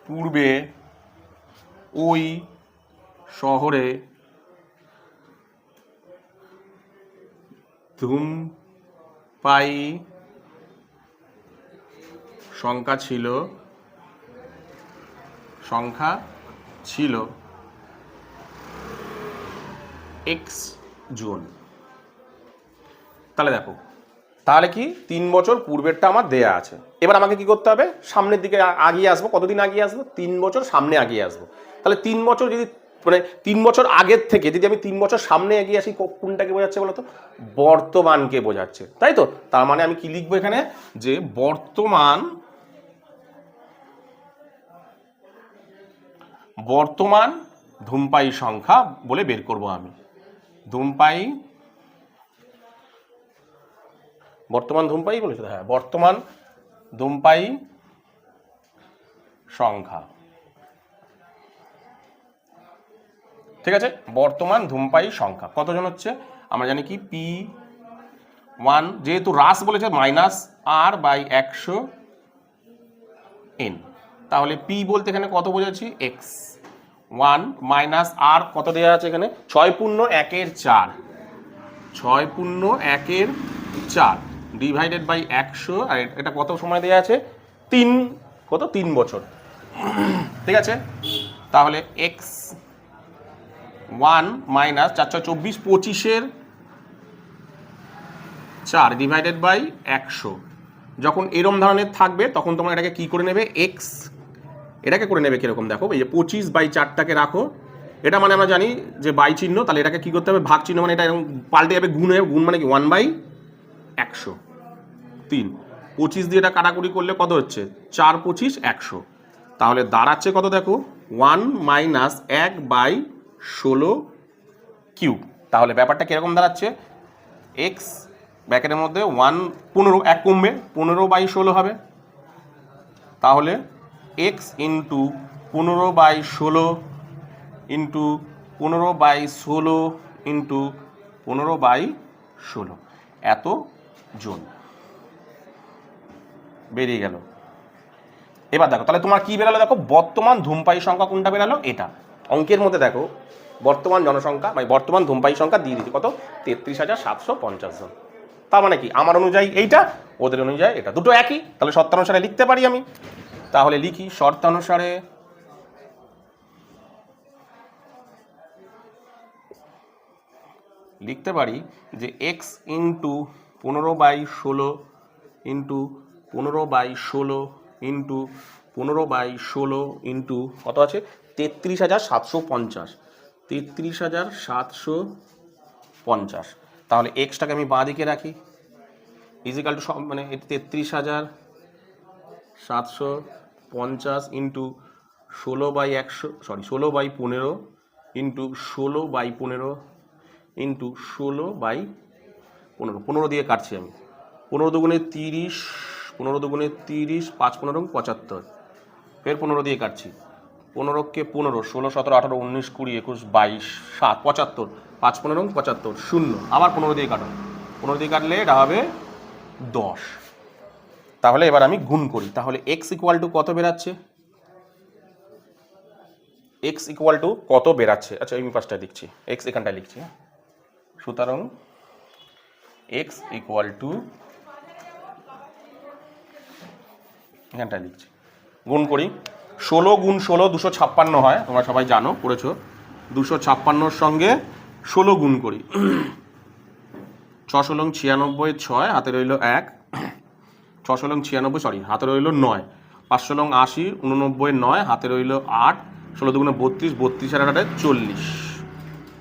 পূর্বে ওই শহরে ধূমপায়ী সংখ্যা ছিল এক্স জন। তাহলে দেখো, তাহলে কি 3 বছর পূর্বেরটা আমার দেয়া আছে। এবার আমাকে কি করতে হবে, সামনের দিকে আগিয়ে আসবো। কতদিন আগিয়ে আসবো? 3 বছর সামনে আগিয়ে আসবো। তাহলে 3 বছর যদি মানে 3 বছর আগের থেকে যদি আমি 3 বছর সামনে এগিয়ে আসি, কোনটাকে বোঝাচ্ছে বলতো? বর্তমানকে বোঝাচ্ছে, তাই তো? তার মানে আমি কি লিখবো এখানে, যে বর্তমান ধূমপায়ী সংখ্যা বলে বের করব আমি। বর্তমান ধূমপায়ী বলেছে, হ্যাঁ, বর্তমান ধূমপায়ী সংখ্যা, ঠিক আছে? বর্তমান ধূমপায়ী সংখ্যা কতজন হচ্ছে? আমরা জানি কি P1, যেহেতু হ্রাস বলেছে -R/100 n, তাহলে P বলতে এখানে কত বোঝাচ্ছি? x। 1 - R কত দেওয়া আছে এখানে? 6 পূর্ণ 1/4, 6 পূর্ণ 1/4 ডিভাইডেড বাই 100। আর এটা কত সময় দেওয়া আছে? 3 বছর, ঠিক আছে? তাহলে x 1 - 4 × 24, 25-এর 4 ডিভাইডেড বাই 100। যখন এরম ধরনের থাকবে তখন তোমরা এটাকে কি করে নেবে? x, এটাকে করে নেবে কিরকম দেখো, এই যে 25/4টাকে রাখো, এটা মানে আমরা জানি যে বাই চিহ্ন, তাহলে এটাকে কি করতে হবে? ভাগ চিহ্ন, মানে এটা এরকম পাল্টে যাবে, গুণ হয়ে, গুণ মানে কি 1/100। 3 25 দিয়ে এটা কাটাকুটি করলে কত হচ্ছে? 4 25 100। তাহলে দাঁড়াচ্ছে কত দেখো? 1 - 1/16 কিউব। তাহলে ব্যাপারটা কিরকম দাঁড়াচ্ছে? x ব্র্যাকেটের মধ্যে 15, 1 কমবে, 15/16 হবে। তাহলে x ইন্টু 15/16 ইন্টু 15/16 ইন্টু 15/16 এত জন বেরিয়ে গেল। এবার দেখো, তাহলে তোমার কি বেরালো? দেখো, বর্তমান ধূমপায়ী সংখ্যা কোনটা বেরালো? এটা। অঙ্কের মধ্যে দেখো, বর্তমান জনসংখ্যা মানে বর্তমান ধূমপায়ী সংখ্যা দিয়ে দিচ্ছে কত? 33,750 জন। তার মানে কি, আমার অনুযায়ী এইটা, ওদের অনুযায়ী এটা, দুটো একই। তাহলে শর্তানুসারে লিখতে পারি আমি। তাহলে লিখি, শর্তানুসারে লিখতে পারি যে x into 15/16 into 15/16 into 15/16 into কত আছে? 33,750, 33,750। তাহলে এক্সটাকে আমি বাঁ দিকে রাখি, ইজিক্যাল টু সব মানে 33,750 ইন্টু 16/15 ইন্টু 16/15 ইন্টু 16/15, 15 দিয়ে কাটছি আমি। 15 দুগুণে 30, 15 দুগুণে 30, 5 15 75, ফের 15 দিয়ে কাটছি। 15কে 15, 16 17 18 19 20 21 22 7 75, 5 15 75, 0। আবার 15 দিয়ে কাটো, 15 দিয়ে কাটলে এটা হবে 10। তাহলে এবার আমি গুণ করি। তাহলে x ইকুয়াল টু কত বেরাচ্ছে? x ইকুয়াল টু কত বেরাচ্ছে? আচ্ছা, আমি পাঁচটা লিখছি, x এখানটায় লিখছি। সুতরাং x ইকুয়াল টু, এখানটায় লিখছি, গুণ করি। 16 গুণ 16 256 হয়, তোমরা সবাই জানো, পড়েছো। 256-র সঙ্গে 16 গুণ করি। 6 16 96, 6 হাতে রইল 1, 6 16 96 সরি হাতে রইল 9, 5 16 80 89 9 হাতে রইল 8, 16 দুগুণে 32, 32 আর 8 40,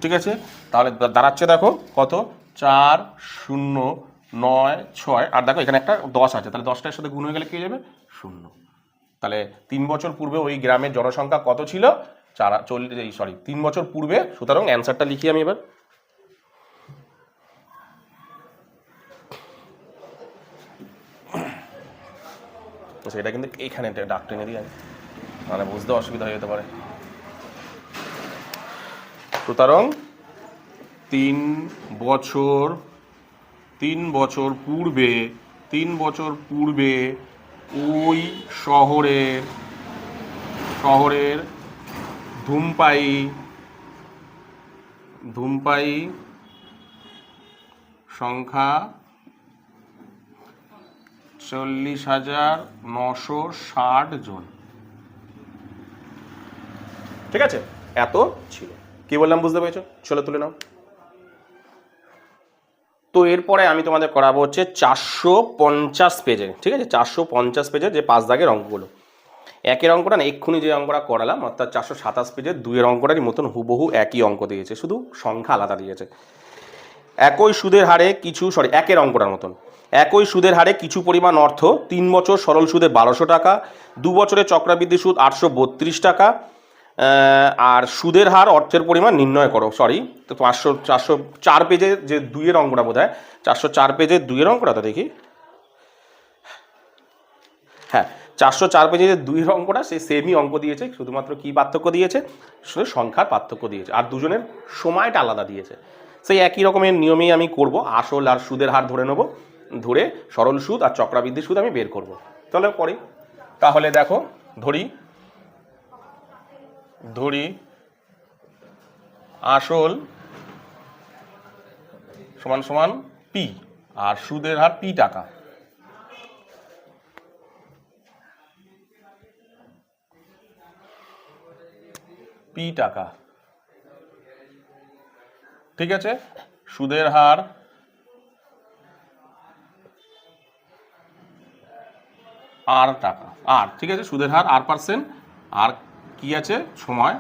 ঠিক আছে? তাহলে দাঁড়াচ্ছে দেখো কত? 4 0 9 6, আর দেখো এখানে একটা 10 আছে, তাহলে 10টার সাথে গুণ হয়ে গেলে কি হয়ে যাবে? 0। তাহলে 3 বছর পূর্বে ওই গ্রামের জনসংখ্যা কত ছিল? 3 বছর পূর্বে। সুতরাং অ্যান্সারটা লিখি আমি এবার। এটা কিন্তু এইখানে ডাক টেনে দিই আমি, মানে বুঝতে অসুবিধা হয়ে যেতে পারে। সুতরাং 3 বছর পূর্বে ওই শহরের ধূমপায়ী সংখ্যা 40,960 জন। ঠিক আছে, এত ছিল। কি বললাম বুঝতে পেরেছো? চলো তুলে নাও। তো এরপরে আমি তোমাদের করাবো হচ্ছে 450 পেজের, ঠিক আছে, 450 পেজের যে 5 দাগের অঙ্কগুলো। একের অঙ্কটা না এক্ষুনি যে অঙ্কটা করালাম, অর্থাৎ 427 পেজের 2-এর অঙ্কটারই মতন হুবহু একই অঙ্ক দিয়েছে, শুধু সংখ্যা আলাদা দিয়েছে। একই সুদের হারে একের অঙ্কটার মতন একই সুদের হারে কিছু পরিমাণ অর্থ 3 বছর সরল সুদে 1200 টাকা, 2 বছরের চক্রবৃদ্ধি সুদ 832 টাকা, আর সুদের হার অর্থের পরিমাণ নির্ণয় করো। তো 404 পেজে যে 2-এর অঙ্কটা বোধ হয় 404 পেজের 2-এর অঙ্কটা তো দেখি, হ্যাঁ 404 পেজে যে 2-এর অঙ্কটা সে সেমই অঙ্ক দিয়েছে, শুধুমাত্র কি পার্থক্য দিয়েছে, শুধু সংখ্যার পার্থক্য দিয়েছে, আর দুজনের সময়টা আলাদা দিয়েছে। সেই একই রকমের নিয়মেই আমি করব, আসল আর সুদের হার ধরে নেব, ধরে সরল সুদ আর চক্রবৃদ্ধি সুদ আমি বের করব। চলো পড়ি। তাহলে দেখো, ধরি আসল সমান সমান পি আর সুদের হার পি টাকা। পি টাকা, ঠিক আছে, সুদের হার আর টাকা, আর ঠিক আছে, সুদের হার আর পার্সেন্ট, আর কি আছে সময়,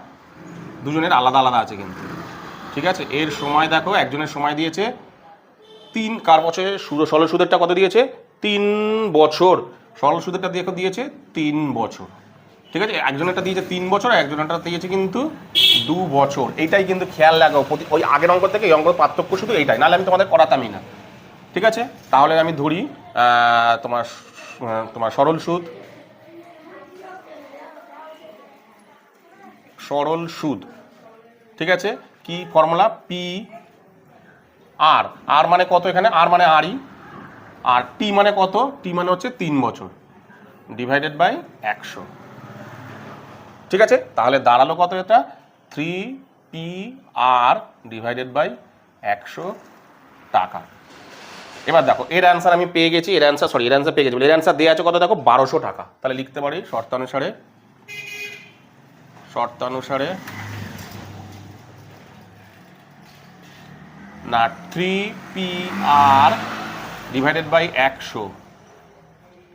দুজনের আলাদা আলাদা আছে কিন্তু, ঠিক আছে। এর সময় দেখো, একজনের সময় দিয়েছে 3, কার বছরে সরল সুদেরটা কত দিয়েছে 3 বছর, সরল সুদেরটা দিয়েছে 3 বছর, ঠিক আছে। একজনেরটা দিয়েছে 3 বছর আর একজনেরটা দিয়েছে কিন্তু 2 বছর। এইটাই কিন্তু খেয়াল রাখো, ওই আগের অঙ্ক থেকে এই অঙ্কের পার্থক্য শুধু এইটাই, নাহলে আমি তোমাদের করাতামই না, ঠিক আছে। তাহলে আমি ধরি তোমার সরল সুদ, ঠিক আছে, কি ফর্মুলা, পি আর মানে কত, এখানে আর মানে আরই, আর টি মানে কত, টি মানে হচ্ছে 3 বছর ডিভাইডেড বাই 100, ঠিক আছে। তাহলে দাঁড়ালো কত, এটা 3PR ডিভাইডেড বাই 100 টাকা। এবার দেখো এর অ্যান্সার আমি পেয়ে গেছি, এর অ্যান্সার পেয়ে গেছি, এর অ্যান্সার দেওয়া আছে কত দেখো 1200 টাকা। তাহলে লিখতে পারি শর্তানুসারে না 3PR divided by 100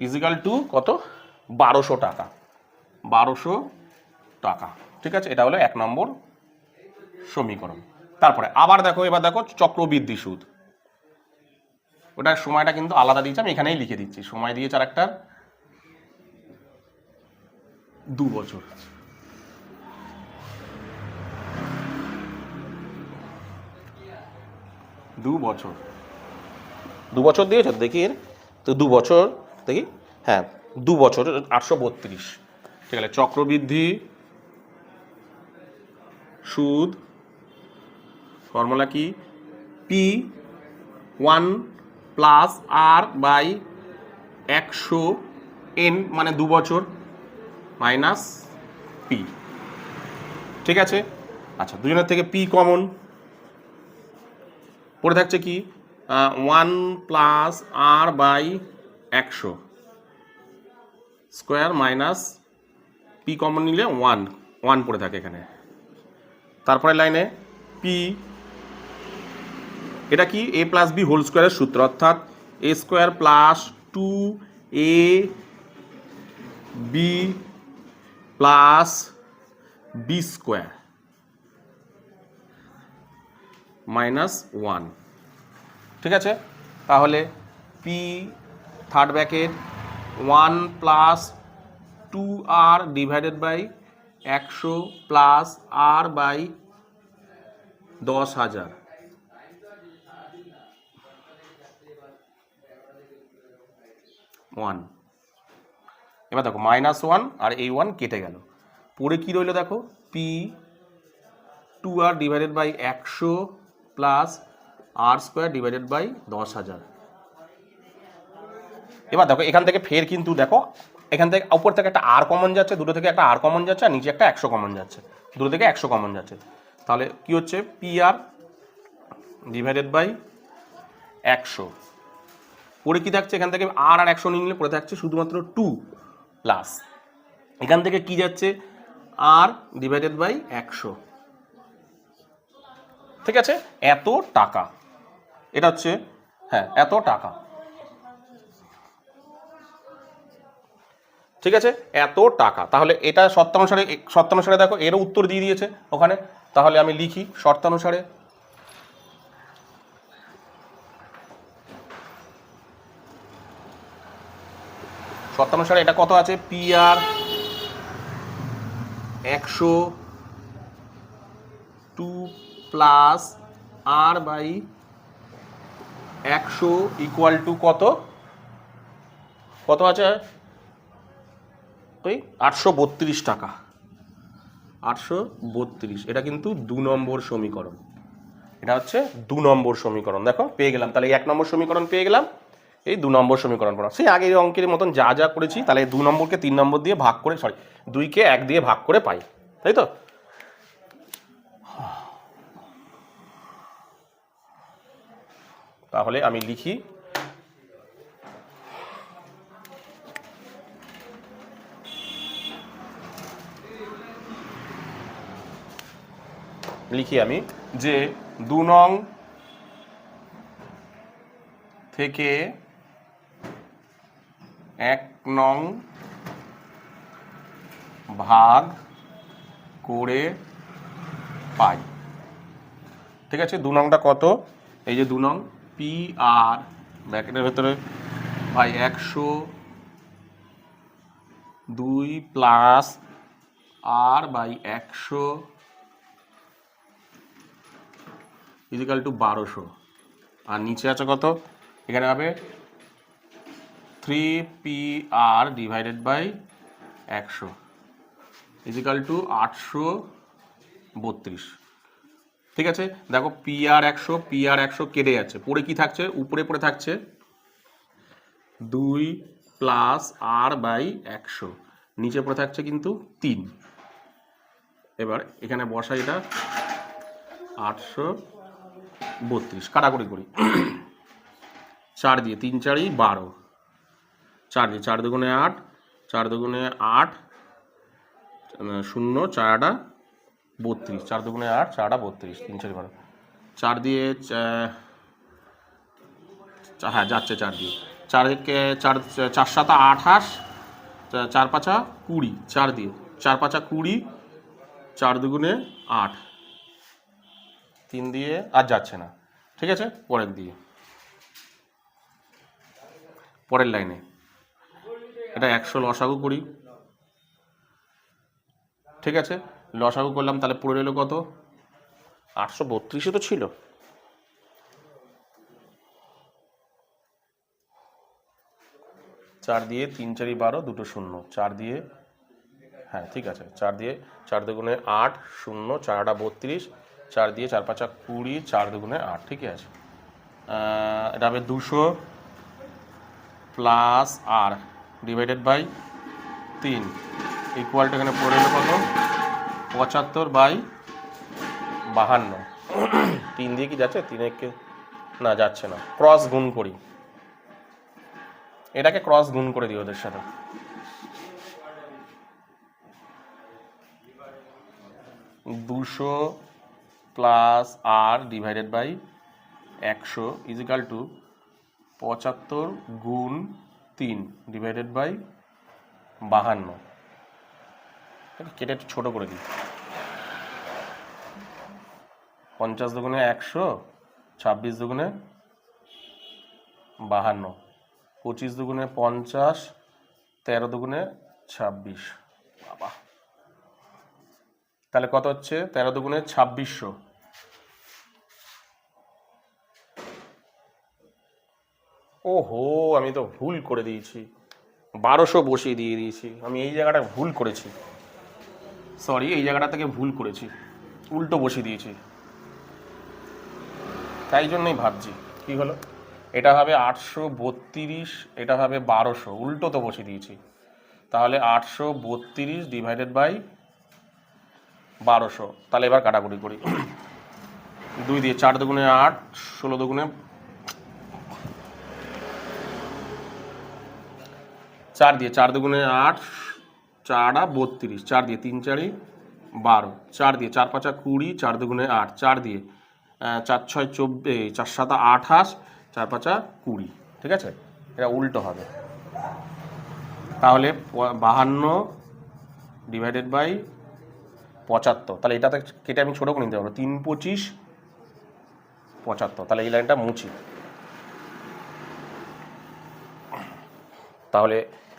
equal to কত 1200 টাকা, 1200 টাকা, ঠিক আছে। এটা হলো 1 নম্বর সমীকরণ। তারপরে আবার দেখো, এবার দেখো চক্রবৃদ্ধি সুদ, ওটার সময়টা কিন্তু আলাদা দিয়েছে, আমি এখানেই লিখে দিচ্ছি, সময় দিয়েছে আর একটা 2 বছর, দু বছর দিয়েছ দেখি, তো 2 বছর দেখি, হ্যাঁ 2 বছর 832, ঠিক আছে। চক্রবৃদ্ধি সুদ ফর্মুলা কি, P1 plus R by 100 N মানে 2 বছর মাইনাস P, ঠিক আছে। আচ্ছা, দুজনের থেকে P কমন পড়ে থাকছে কি 1 plus R by 100 square minus P common নিলে 1 পড়ে থাকে এখানে। তারপরে লাইনে P, এটা কি A প্লাস B হোল স্কোয়ারের সূত্র, অর্থাৎ A square plus 2AB plus B square minus 1, ঠিক আছে। তাহলে P third bracket 1 plus 2R divided by 100 plus R by 10,000, এবার দেখো -1 আর এই 1 কেটে গেল, পরে কি রইল দেখো P2R divided by 100 plus R square divided by 10,000। এবার দেখো এখান থেকে ফের কিন্তু দেখো, এখান থেকে উপর থেকে একটা R কমন যাচ্ছে, দুটো থেকে একটা R কমন যাচ্ছে, আর নিচে একটা 100 কমন যাচ্ছে, দুটো থেকে 100 কমন যাচ্ছে। তাহলে কি হচ্ছে PR ডিভাইডেড বাই 100 পরে কি থাকছে এখান থেকে আর 100 নিলে পরে থাকছে শুধুমাত্র 2 প্লাস এখান থেকে কি যাচ্ছে আর ডিভাইডেড বাই 100। ঠিক আছে, এত টাকা, এটা হচ্ছে হ্যাঁ এত টাকা। ঠিক আছে, এত টাকা। তাহলে এটা শর্তানুসারে দেখো এরও উত্তর দিয়ে দিয়েছে ওখানে। তাহলে আমি লিখি শর্তানুসারে এটা কত আছে, P R 100 2 plus R by 100 equal to কত আছে ওই 832 টাকা। 832, এটা কিন্তু 2 নম্বর সমীকরণ। এটা হচ্ছে 2 নম্বর সমীকরণ। দেখো পেয়ে গেলাম, তাহলে 1 নম্বর সমীকরণ পেয়ে গেলাম, এই 2 নম্বর সমীকরণ পড়া সেই আগের অঙ্কের মতন যা করেছি, তাহলে 2 নম্বরকে 3 নম্বর দিয়ে ভাগ করে 2কে 1 দিয়ে ভাগ করে পাই, তাই তো। তাহলে আমি লিখি আমি যে 2 নং থেকে 1 নং ভাগ করে পাই। ঠিক আছে, 2 নংটা কত, এই যে 2 নং পি আর ব্র্যাকেটের ভেতরে ভাই 102 plus R by 100 equal to 1200, আর নিচে আছে কত, এখানে হবে 3PR divided by 100 equal two 832। ঠিক আছে, দেখো PR 100 কেটে যাচ্ছে, পরে কি থাকছে, উপরে পড়ে থাকছে 2 প্লাস আর বাই 100, নিচে পড়ে থাকছে কিন্তু 3। এবার এখানে বসাই, এটা 832 কাটাকুটি করি 4 দিয়ে, 3 4ই 12, 4 দিয়ে 4 দুগুণে 8, 4 দুগুণে 8 0 4টা 32, 4 দুগুণে 8 4টা 32, 3 4 12, 4 দিয়ে হ্যাঁ যাচ্ছে 4 দিয়ে, 4 4 7 28, 4 5 20, 4 দিয়ে 4 5 20, 4 দুগুণে 8, 3 দিয়ে আর যাচ্ছে না। ঠিক আছে, পরের লাইনে এটা 100 লসাগু করি। ঠিক আছে, লসাগু করলাম, তাহলে পড়ে রইল কত, 832 তো ছিল। চার দিয়ে 3 4 12, দুটো 0, 4 দিয়ে হ্যাঁ ঠিক আছে, 4 দিয়ে 4 দুগুণে 8 0 4টা 32, 4 দিয়ে 4 5 20, 4 দুগুণে 8, ঠিক আছে। এটা হবে 200 প্লাস আর ডিভাইডেড বাই 3 ইকুয়ালটা এখানে পড়ে গেল কত, 75/52। 3 দিয়ে কি যাচ্ছে, 3 না যাচ্ছে না, ক্রস গুণ করি, এটাকে ক্রস গুণ করে দিই ওদের সাথে। 200 plus R divided by 100 equal to 75 গুণ 3 ডিভাইডেড বাই 52। কেটে একটু ছোটো করে দিই, 50 দুগুণে 100, 26 দুগুণে 52, 25 দুগুণে 50, 13 দুগুণে 26। বাবা, তাহলে কত হচ্ছে, 13 দুগুণে 2600। ওহো, আমি তো ভুল করে দিয়েছি, 1200 বসিয়ে দিয়ে দিয়েছি আমি, এই জায়গাটা ভুল করেছি, সরি, এই জায়গাটা থেকে ভুল করেছি, উল্টো বসিয়ে দিয়েছি, তাই জন্যই ভাবছি কি হলো। এটা হবে 832, এটা হবে 1200, উল্টো তো বসিয়ে দিয়েছি। তাহলে 832 ডিভাইডেড বাই 1200, তাহলে এবার কাটাকুটি করি। 2 দিয়ে 4 দুগুণে 8, 16 দুগুণে 4 দিয়ে 4 দুগুণে 8, 4 32, 4 দিয়ে 3 4 12, 4 দিয়ে 4 5 20, 4 দুগুণে 8, 4 দিয়ে 4 6 24, 4 7 28, 4 5 20। ঠিক আছে, এটা উল্টো হবে। তাহলে 52 ডিভাইডেড বাই 75, তাহলে এটাতে কেটে আমি ছোটো করে নিতে পারবো, 3 25 75। তাহলে এই লাইনটা মুছি। তাহলে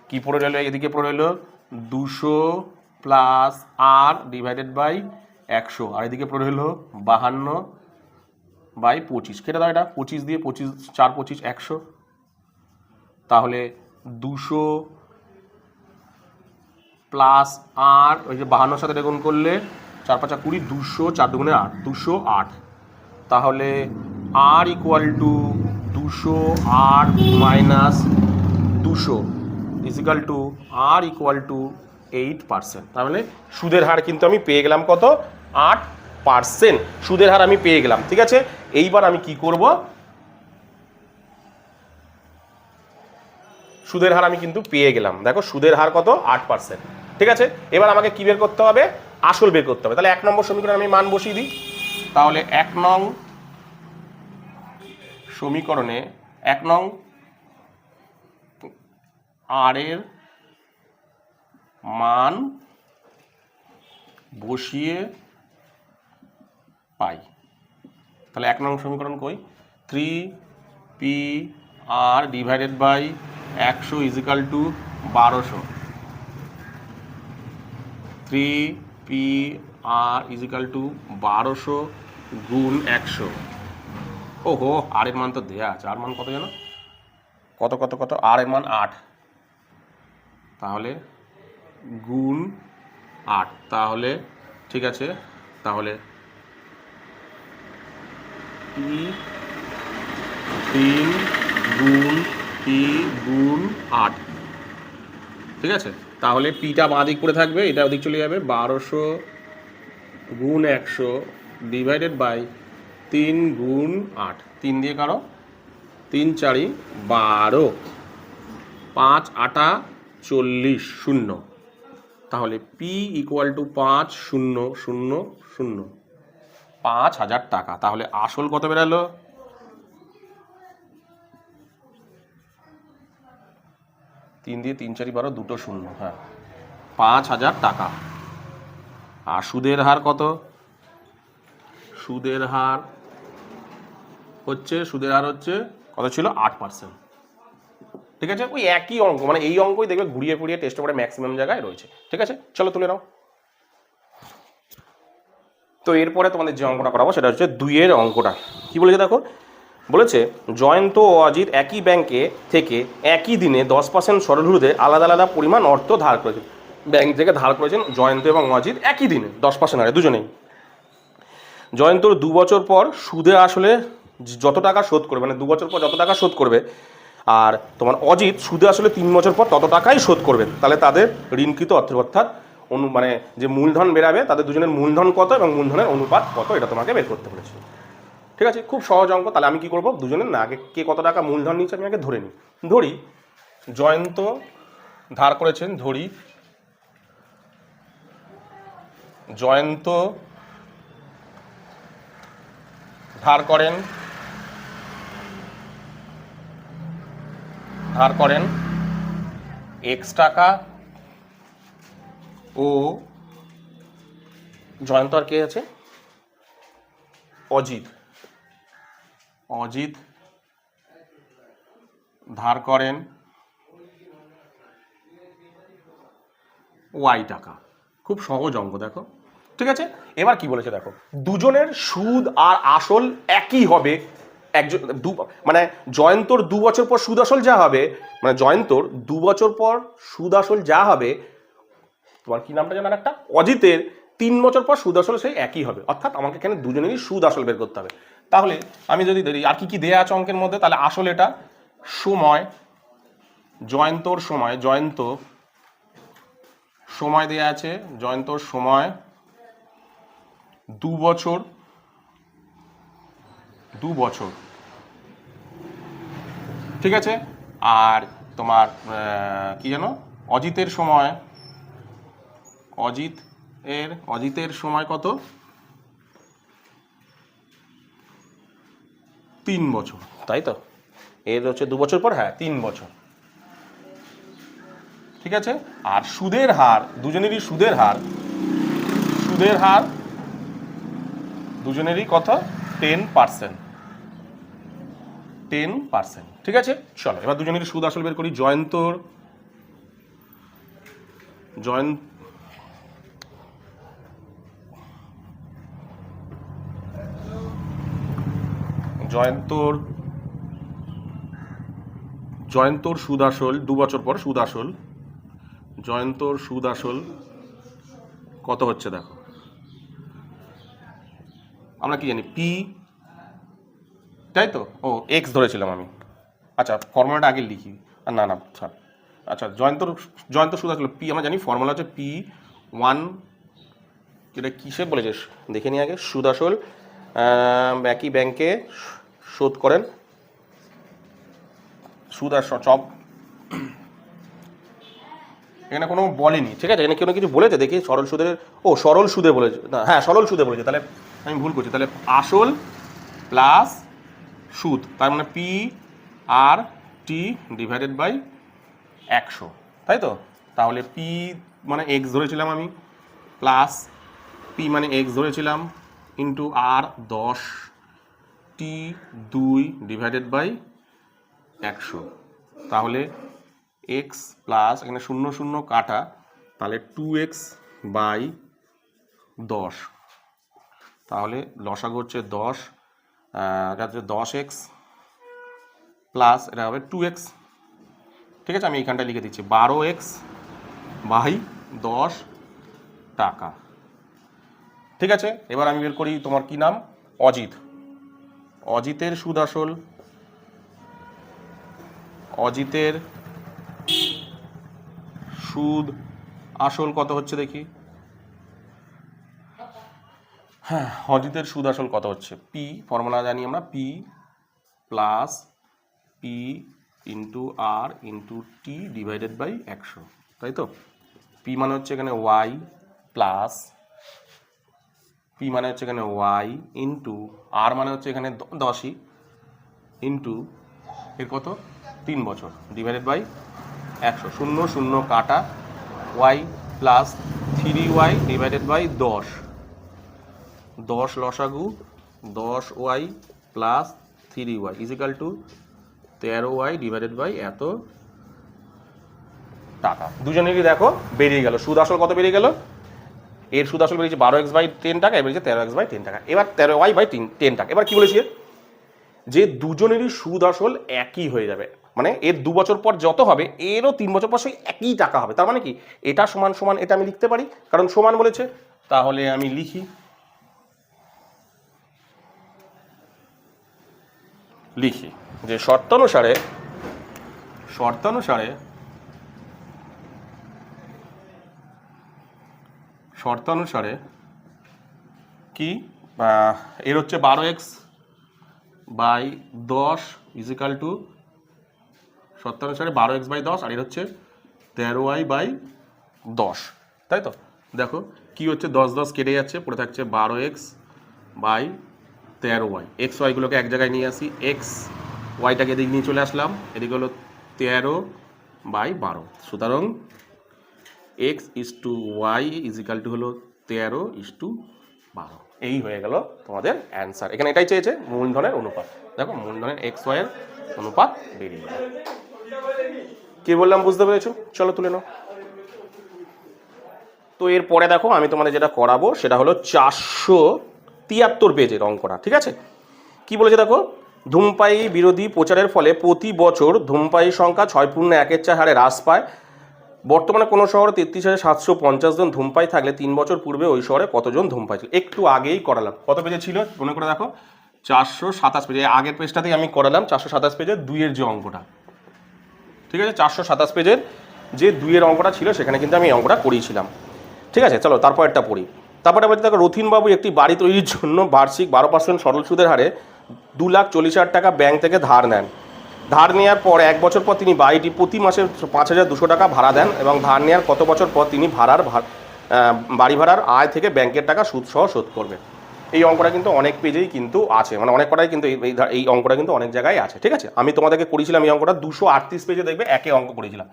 কি পড়ে রইলো, এদিকে পড়ে রইলো 200 প্লাস আর ডিভাইডেড বাই 100, আর এদিকে পড়ে রইলো 52 বাই 25। কেটে দাও এটা, 25 দিয়ে 25 4 25 100। তাহলে 200 প্লাস আর ওই যে 52 সাথে গুণ করলে 4 5 20, 200, 4 দুগুণে 8, 208। তাহলে r equal to 208 minus 200 equal to r equal to 8%। তার মানে সুদের হার কিন্তু আমি পেয়ে গেলাম কত, 8% সুদের হার আমি পেয়ে গেলাম। ঠিক আছে, এইবার আমি কি করব, সুদের হার আমি কিন্তু পেয়ে গেলাম। দেখো সুদের হার কত, 8%। ঠিক আছে, এবার আমাকে কি বের করতে হবে, আসল বের করতে হবে। তাহলে 1 নম্বর সমীকরণে আমি মান বসিয়ে দিই। তাহলে 1 নং সমীকরণে 1 নং আর এর মান বসিয়ে পাই। তাহলে 1 নং সমীকরণ কই, 3p R divided by 100 equal to 1200। 3p R equal to 1200 গুণ 100। ওহো, আর এর মান তো দেয়া আছে, আর মান কত জানো, কত কত কত, আর এর মান 8। তাহলে গুণ 8, তাহলে ঠিক আছে, তাহলে p3 গুণ p গুণ 8। ঠিক আছে, তাহলে পিটা বাঁ দিক করে থাকবে, এটা ওদিক চলে যাবে, 1200 গুণ 100 ডিভাইডেড বাই 3 গুণ 8। 3 দিয়ে কারো 3 4 12, 5 8 40 0। তাহলে পি ইকুয়াল টু 5000, 5000 টাকা। তাহলে আসল কত বেরালো, 3 দিয়ে 3 4 12, দুটো শূন্য, হ্যাঁ 5000 টাকা। আর সুদের হার কত, সুদের হার হচ্ছে কত ছিল, 8%। ঠিক আছে, ওই একই অঙ্ক, মানে এই অঙ্কই দেখবে ঘুরিয়ে ফুরিয়ে টেস্ট পেপারে ম্যাক্সিমাম জায়গায় রয়েছে। ঠিক আছে, চলো তুলে নাও। তো এরপরে তোমাদের যে অঙ্কটা করাবো সেটা হচ্ছে 2 এর অঙ্কটা। কি বলেছে দেখো, বলেছে জয়ন্ত ও অজিত একই ব্যাংকে থেকে একই দিনে 10% সরলসুদে আলাদা আলাদা পরিমাণ অর্থ ধার করেছেন। ব্যাংক থেকে ধার করেছেন জয়ন্ত এবং অজিত একই দিনে 10% হারে দুজনেই। জয়ন্তর 2 বছর পর সুদে আসলে যত টাকা শোধ করবে, মানে 2 বছর পর যত টাকা শোধ করবে, আর তোমার অজিত সুদে আসলে 3 বছর পর তত টাকাই শোধ করবেন। তাহলে তাদের ঋণকৃত অর্থ, অর্থাৎ মানে যে মূলধন বেরাবে, তাদের দুজনের মূলধন কত এবং মূলধনের অনুপাত কত, এটা তোমাকে বের করতে বলেছে। ঠিক আছে, খুব সহজ অঙ্ক। তাহলে আমি কি করব, দুজনের না আগে কে কত টাকা মূলধন নিচ্ছে আমি আগে ধরে নিই। ধরি জয়ন্ত ধার করেছেন, ধরি জয়ন্ত ধার করেন x টাকা, ও জয়ন্ত আর কে আছে, অজিত ধার করেন y টাকা। খুব সহজ অঙ্ক দেখো। ঠিক আছে, এবার কি বলেছে দেখো, দুজনের সুদ আর আসল একই হবে। একজন মানে জয়ন্তর 2 বছর পর সুদ আসল যা হবে, মানে জয়ন্তর 2 বছর পর সুদ আসল যা হবে, তোমার কি নামটা জানার একটা, অজিতের 3 বছর পর সুদ আসল সেই একই হবে। অর্থাৎ আমাকে এখানে দুজনেরই সুদ আসল বের করতে হবে। তাহলে আমি যদি ধরি আর কি কি দেয়া আছে অঙ্কের মধ্যে, তাহলে আসল এটা, সময় জয়ন্তর সময় দেয়া আছে, জয়ন্তর সময় 2 বছর, ঠিক আছে। আর তোমার কি জানো, অজিতের সময় কত, 3 বছর, তাই তো? এর হচ্ছে 2 বছর পর, হ্যাঁ 3 বছর, ঠিক আছে। আর সুদের হার, দুজনেরই সুদের হার দুজনেরই কত, 10%, ঠিক আছে। চলো এবার দুজনেরই সুদ আসল বের করি। জয়ন্তর সুদ আসল 2 বছর পর, সুদ আসল জয়ন্তর সুদ আসল কত হচ্ছে দেখো, আমরা কি জানি পি, তাই তো? ও এক্স ধরেছিলাম আমি, আচ্ছা ফর্মুলাটা আগে লিখি, আর না স্যার, আচ্ছা জয়ন্তর সুদ আসল পি, আমরা জানি ফর্মুলা হচ্ছে P1, যেটা কিসে বলেছে দেখে নিই আগে। সুদ আসল একই ব্যাংকে শোধ করেন, সুদ আসল সব এখানে কোনো বলেনি, ঠিক আছে? এখানে কোনো কিছু বলেছে দেখি, সরল সুদে বলেছে না, হ্যাঁ সরল সুদে বলেছে, তাহলে আমি ভুল করছি। তাহলে আসল প্লাস সুদ, তার মানে P/T ডিভাইডেড বাই 100, তাই তো? তাহলে P মানে এক্স ধরেছিলাম আমি, প্লাস P মানে এক্স ধরেছিলাম, into R 10, T2 divided by 100, তাহলে এক্স প্লাস এখানে 0 0 কাটা, তাহলে 2x বাই 10, তাহলে লসাগু হচ্ছে 10, এটা হচ্ছে 10x প্লাস এটা হবে 2x, ঠিক আছে? আমি এইখানটা লিখে দিচ্ছি 12x বাই 10 টাকা, ঠিক আছে। এবার আমি বের করি তোমার কি নাম, অজিতের সুদ আসল কত হচ্ছে দেখি, হ্যাঁ অজিতের সুদ আসল কত হচ্ছে, পি ফর্মুলা জানি আমরা, P plus P into R into T divided by 100, তাই তো? পি মানে হচ্ছে এখানে ওয়াই প্লাস, পি মানে হচ্ছে এখানে ওয়াই ইন্টু আর মানে হচ্ছে এখানে 10 ইন্টু এর কত 3 বছর ডিভাইডেড বাই 100, 0 0 কাটা, Y plus 3y divided by 10 লসাগু 10y plus 3y equal to 13y divided by এত টাকা। দুজনেরই দেখো বেরিয়ে গেল, সুদ আসল কত বেরিয়ে গেল, এর সুদ আসল বেরিয়েছে 12x বাই 10 টাকা, এবার বেরিয়েছে 13x বাই 10 টাকা, এবার 13y বাই 10 টাকা। এবার কি বলেছি যে দুজনেরই সুদ আসল একই হয়ে যাবে, মানে এর 2 বছর পর যত হবে এরও 3 বছর পর সেই একই টাকা হবে, তার মানে কি এটা সমান সমান এটা আমি লিখতে পারি, কারণ সমান বলেছে। তাহলে আমি লিখি যে শর্তানুসারে কি এর হচ্ছে 12x বাই 10 ইজিক্যাল টু শর্তানুসারে 12x বাই 10, আর এর হচ্ছে 13y বাই 10, তাই তো? দেখো কি হচ্ছে, 10 10 কেটে যাচ্ছে, পড়ে থাকছে 12x বাই 13y, এক্স ওয়াইগুলোকে এক জায়গায় নিয়ে আসি, এক্স ওয়াইটাকে এদিকে নিয়ে চলে আসলাম, এদিকে হলো 13 বাই 12, সুতরাং X is to Y equal to হলো 13 ইজ টু 12, এই হয়ে গেল তোমাদের অ্যান্সার। এখানে এটাই চেয়েছে মূলধনের অনুপাত, দেখো মূলধনের এক্স ওয়াইয়ের অনুপাত বেরিয়ে গেল। কি বললাম বুঝতে পেরেছো? চলো তুলে নাও। তো এরপরে দেখো আমি তোমাদের যেটা করাবো সেটা হলো 473 পেজের অঙ্কটা, ঠিক আছে? কি বলেছে দেখো, ধূমপায়ী বিরোধী প্রচারের ফলে প্রতি বছর ধূমপায়ী সংখ্যা 6.1 হারে হ্রাস পায়। বর্তমানে কোনো শহরে 33,750 জন ধূমপায়ী থাকলে 3 বছর পূর্বে ওই শহরে কতজন ধূমপায়ী ছিল? একটু আগেই করালাম, কত পেজে ছিল মনে করে দেখো, 427 পেজে, আগের পেজটাতেই আমি করালাম 427 পেজের 2-এর যে অঙ্কটা, ঠিক আছে? 427 পেজের যে 2-এর অঙ্কটা ছিল সেখানে কিন্তু আমি এই অঙ্কটা করিয়েছিলাম, ঠিক আছে? চলো তারপরটা পড়ি। তারপরে বলতে দেখো, রথিনবাবু একটি বাড়ি তৈরির জন্য বার্ষিক 12% সরল সুদের হারে 2,40,000 টাকা ব্যাংক থেকে ধার নেন। ধার নেওয়ার পর 1 বছর পর তিনি বাড়িটি প্রতি মাসে 5,200 টাকা ভাড়া দেন এবং ধার নেওয়ার কত বছর পর তিনি বাড়ি ভাড়ার আয় থেকে ব্যাংকের টাকা সুদ সহ শোধ করবেন। এই অঙ্কটা কিন্তু অনেক পেজেই কিন্তু আছে, মানে অনেক কটাই কিন্তু এই অঙ্কটা কিন্তু অনেক জায়গায় আছে। ঠিক আছে, আমি তোমাদেরকে করেছিলাম এই অঙ্কটা 238 পেজে, দেখবে একে অঙ্ক করেছিলাম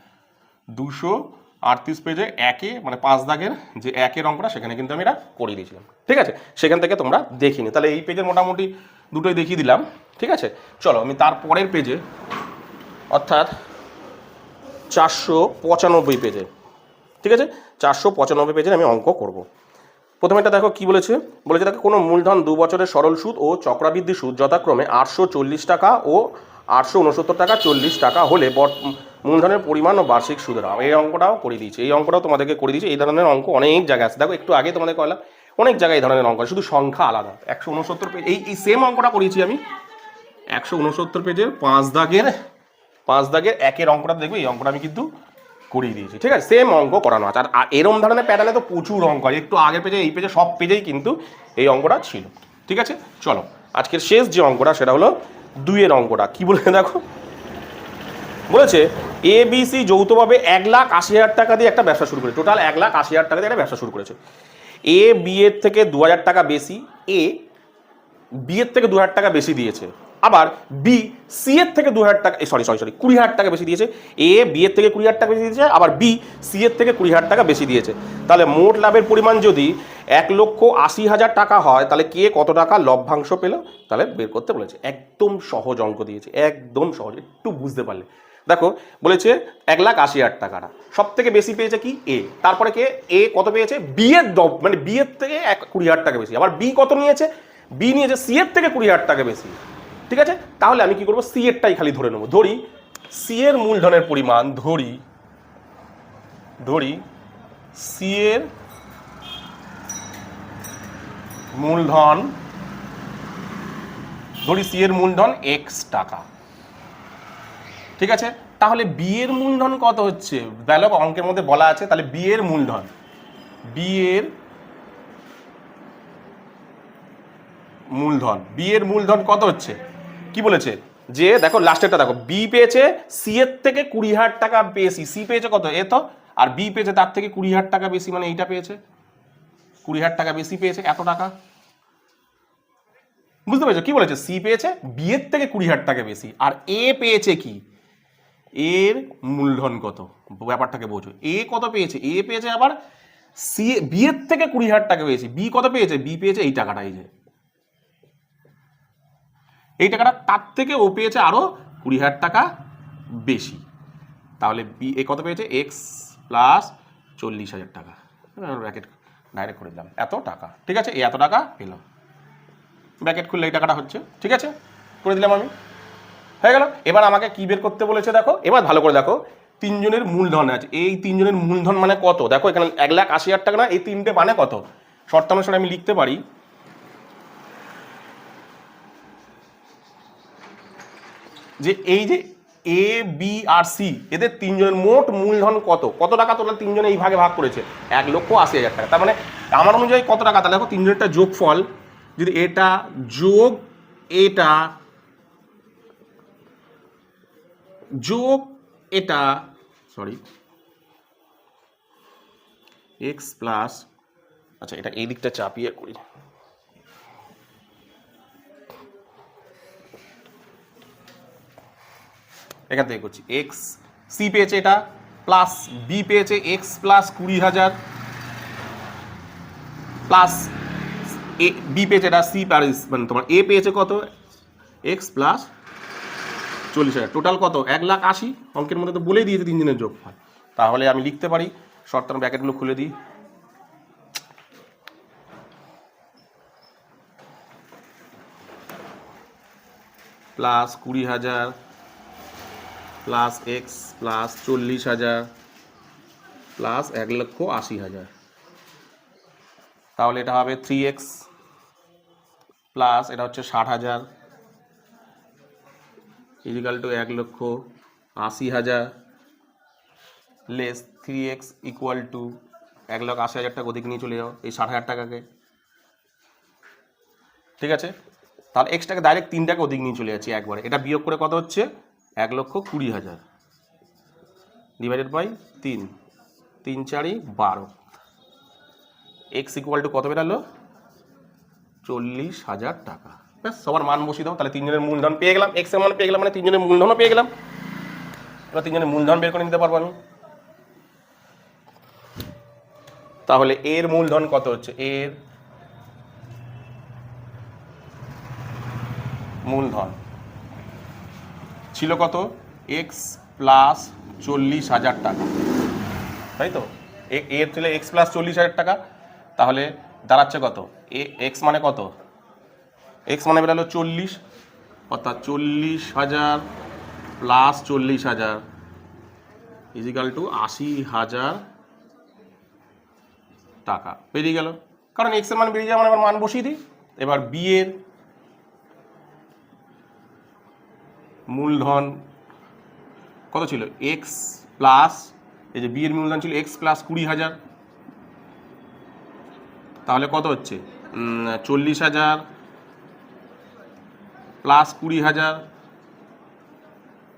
238 পেজে একে, মানে 5 দাগের যে একের অঙ্কটা সেখানে কিন্তু আমি এটা করিয়ে দিয়েছিলাম। ঠিক আছে, সেখান থেকে তোমরা দেখিনি, তাহলে এই পেজের মোটামুটি দুটোই দেখিয়ে দিলাম। ঠিক আছে, চলো আমি তারপরের পেজে অর্থাৎ 495 পেজে, ঠিক আছে 495 পেজের আমি অঙ্ক করব। প্রথমে এটা দেখো কি বলেছে, দেখো কোনো মূলধন 2 বছরের সরল সুদ ও চক্রবৃদ্ধি সুদ যথাক্রমে 840 টাকা ও 869 টাকা 40 টাকা হলে মূলধনের পরিমাণ ও বার্ষিক সুদের হার। এই অঙ্কটাও করে দিয়েছে, এই অঙ্কটাও তোমাদেরকে করে দিয়েছে। এই ধরনের অঙ্ক অনেক জায়গায় আছে, দেখো একটু আগে তোমাদের কইলাম অনেক জায়গায় এই ধরনের অঙ্ক, শুধু সংখ্যা আলাদা। 169 পেজ এই সেম অঙ্কটা করেছি আমি 169 পেজের 5 দাগের একের অঙ্কটা দেখবে, এই অঙ্কটা আমি কিন্তু করিয়ে দিয়েছি। ঠিক আছে, সেম অঙ্ক করানো আছে। আর এরম ধরনের প্যাটার্নে তো প্রচুর অঙ্ক হয়, একটু আগের পেজে এই পেজে সব পেজেই কিন্তু এই অঙ্কটা ছিল। ঠিক আছে, চলো আজকের শেষ যে অঙ্কটা সেটা হলো 2 অঙ্কটা। কি বলেছে দেখো, বলেছে ABC যৌথভাবে 1,80,000 টাকা দিয়ে একটা ব্যবসা শুরু করেছে, টোটাল 1,80,000 টাকা দিয়ে একটা ব্যবসা শুরু করেছে। B এর থেকে 2,000 টাকা বেশি, B এর থেকে 2,000 টাকা বেশি দিয়েছে, আবার B C এর থেকে 2,000 টাকা 20,000 টাকা বেশি দিয়েছে। B এর থেকে 20,000 টাকা বেশি দিয়েছে, আবার B C এর থেকে 20,000 টাকা বেশি দিয়েছে। তাহলে মোট লাভের পরিমাণ যদি 1,80,000 টাকা হয়, তাহলে কে কত টাকা লভ্যাংশ পেল তাহলে বের করতে বলেছে। একদম সহজ অঙ্ক দিয়েছে, একদম সহজ, একটু বুঝতে পারলে। দেখো বলেছে 1,80,000 টাকাটা সব থেকে বেশি পেয়েছে কি A, তারপরে কে A কত পেয়েছে B এর মানে B এর থেকে 20,000 টাকা বেশি, আবার B কত নিয়েছে, B নিয়েছে C এর থেকে 20,000 টাকা বেশি। ঠিক আছে, তাহলে আমি কি করবো, C এরটাই খালি ধরে নেবো। ধরি C এর মূলধনের পরিমাণ, ধরি C এর মূলধন X টাকা। ঠিক আছে, তাহলে B এর মূলধন কত হচ্ছে, দেখো অঙ্কের মধ্যে বলা আছে, তাহলে B এর মূলধন কত হচ্ছে, কি বলেছে যে দেখো লাস্টেরটা দেখো, B পেয়েছে C এর থেকে 20,000 টাকা বেশি, C পেয়েছে কত এ তো, আর B পেয়েছে তার থেকে 20,000 টাকা বেশি, মানে এইটা পেয়েছে 20,000 টাকা বেশি পেয়েছে, এত টাকা। বুঝতে পেরেছো কি বলেছে, C পেয়েছে B এর থেকে 20,000 টাকা বেশি, আর A পেয়েছে কি, এর মূলধন কত, ব্যাপারটাকে বোঝো। A কত পেয়েছে, A পেয়েছে আবার B এর থেকে 20,000 টাকা বেশি, B কত পেয়েছে, B পেয়েছে এই টাকাটা, এই টাকাটা তার থেকে ও পেয়েছে আরো 20,000 টাকা বেশি। তাহলে B এ কত পেয়েছে, X প্লাস 40,000 টাকা, ব্র্যাকেট ডাইরেক্ট করে দিলাম, এত টাকা। ঠিক আছে, এত টাকা পেল, ব্র্যাকেট খুললে এই টাকাটা হচ্ছে। ঠিক আছে, করে দিলাম আমি, হয়ে গেল। এবার আমাকে কি বের করতে বলেছে দেখো, এবার ভালো করে দেখো, 3 জনের মূলধন আছে, এই 3 জনের মূলধন মানে কত, দেখো এখানে 1,80,000 টাকা না, এই তিনটে মানে কত, শর্তানুসারে আমি লিখতে পারি যে এই যে A B আর C এদের 3 জনের মোট মূলধন কত টাকা তোমরা 3 জনে এই ভাগে ভাগ করেছে, 1,80,000 টাকা। তার মানে আমার অনুযায়ী কত টাকা, তাহলে দেখো 3 জনেরটা যোগফল, যদি এটা যোগ এটা X প্লাস, আচ্ছা এটা এই দিকটা চাপিয়ে করি, এখান থেকে করছি। X C পেয়েছে এটা প্লাস B পেয়েছে X প্লাস 20,000 প্লাস B পেয়েছে এটা C মানে তোমার A পেয়েছে কত, X প্লাস 40,000, টোটাল কত 1,80,000। অঙ্কের মধ্যে তো বলেই দিয়েছে 3 জনের যোগফল, তাহলে আমি লিখতে পারি, শর্তানুসারে ব্র্যাকেটগুলো খুলে দিই, plus 20,000 plus X plus 40,000 plus 1,80,000, তাহলে এটা হবে 3X প্লাস এটা হচ্ছে 60,000 equal to 1,80,000 less 3X equal to 1,80,000 টাকা ওদিকে নিয়ে চলে যাও এই 60,000 টাকাকে। ঠিক আছে, তাহলে এক্সটাকে ডাইরেক্ট 3টাকে ওদিক নিয়ে চলে যাচ্ছি একবারে, এটা বিয়োগ করে কত হচ্ছে 1,20,000 divided by 3, 3 4 12, X equal to কত বেরালো? 40,000 টাকা। ব্যাস, সবার মান বসিয়ে দাও। তাহলে তিনজনের মূলধন পেয়ে গেলাম, এক্স এর মান পেয়ে গেলাম, মানে তিনজনের মূলধনও পেয়ে গেলাম। এবার তিনজনের মূলধন বের করে নিতে পারবো আমি। তাহলে এর মূলধন কত হচ্ছে? এর মূলধন ছিল কত? এক্স প্লাস 40,000 টাকা, তাই তো? এর ছিল এক্স প্লাস 40,000 টাকা। তাহলে দাঁড়াচ্ছে কত? এক্স মানে কত? এক্স মানে বেরালো 40, অর্থাৎ 40,000 প্লাস 40,000 ইজিক্যাল টু 80,000 টাকা বেরিয়ে গেল। কারণ এক্স এর মান বেরিয়ে যাওয়া মানে আবার মান বসিয়ে দিই। এবার বি এর মূলধন কত ছিল? এক্স প্লাস, এই যে বি এর মূলধন ছিল এক্স প্লাস 20,000, তাহলে কত হচ্ছে? 40,000 প্লাস 20,000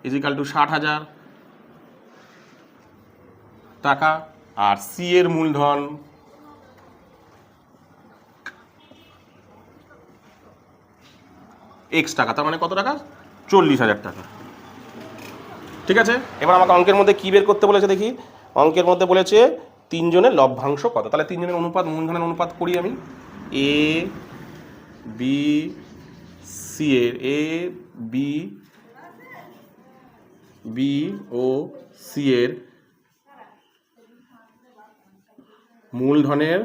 ইজিক্যাল টু 60,000 টাকা। আর সি এর মূলধন এক্স টাকা, তার মানে কত টাকা? 40,000 টাকা। ঠিক আছে, এবার আমাকে অঙ্কের মধ্যে কি বের করতে বলেছে দেখি। অঙ্কের মধ্যে বলেছে তিনজনের লভ্যাংশ কত। তাহলে তিনজনের অনুপাত, মূলধনের অনুপাত করি আমি। এ বি সি এর, এ বি ও সি এর মূলধনের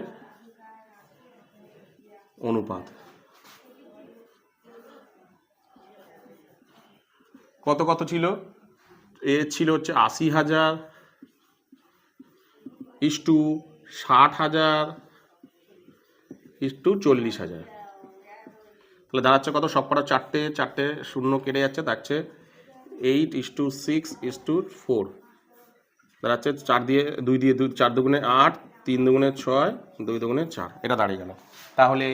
অনুপাত কত কত ছিল? এ ছিল হচ্ছে 80,000 ইস্টু 60,000 ইস্টু 40,000। তাহলে দাঁড়াচ্ছে কত? সব কটা চারটে চারটে শূন্য কেটে যাচ্ছে, থাকছে 8:6:4। দাঁড়াচ্ছে 4 দিয়ে 2 দিয়ে 2, 4 দুগুণে 8, 3 দুগুণে 6, 2 দুগুণে 4, এটা দাঁড়িয়ে গেল। তাহলে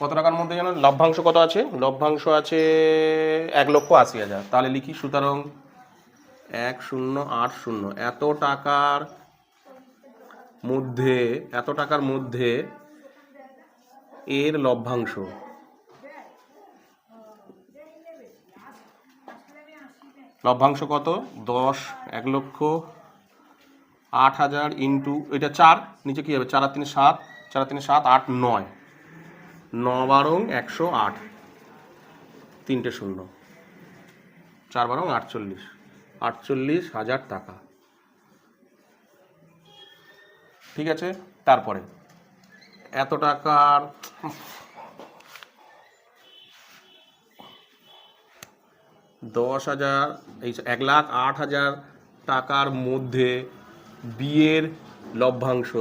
কত টাকার মধ্যে যেন লভ্যাংশ কত আছে? লভ্যাংশ আছে 1,80,000। তাহলে লিখি, সুতরাং 1080 এত টাকার মধ্যে এর লভ্যাংশ কত? 1,08,000 ইন্টু এটা 4, নিচে কি হবে? 4 আর 3 7, 4 আর 3 7, 8 9, 9 বারং 108, 3টে শূন্য, 4 বারং 48, 48,000 টাকা। ঠিক আছে, তারপরে এত টাকার 10,000, এই 1,08,000 টাকার মধ্যে বিয়ের লভ্যাংশ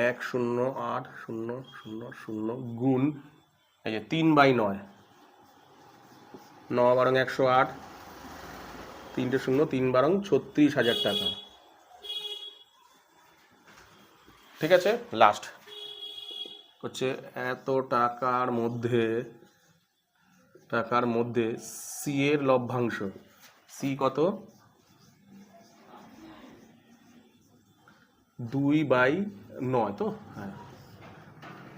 এক 0,8,0,0,0 গুণ এই যে 3/9, 9 বারং 108, 3টে শূন্য, 3 বারং 36,000 টাকা। ঠিক আছে, লাস্ট হচ্ছে এত টাকার মধ্যে সি এর লভ্যাংশ। সি কত? 2/9, তো হ্যাঁ,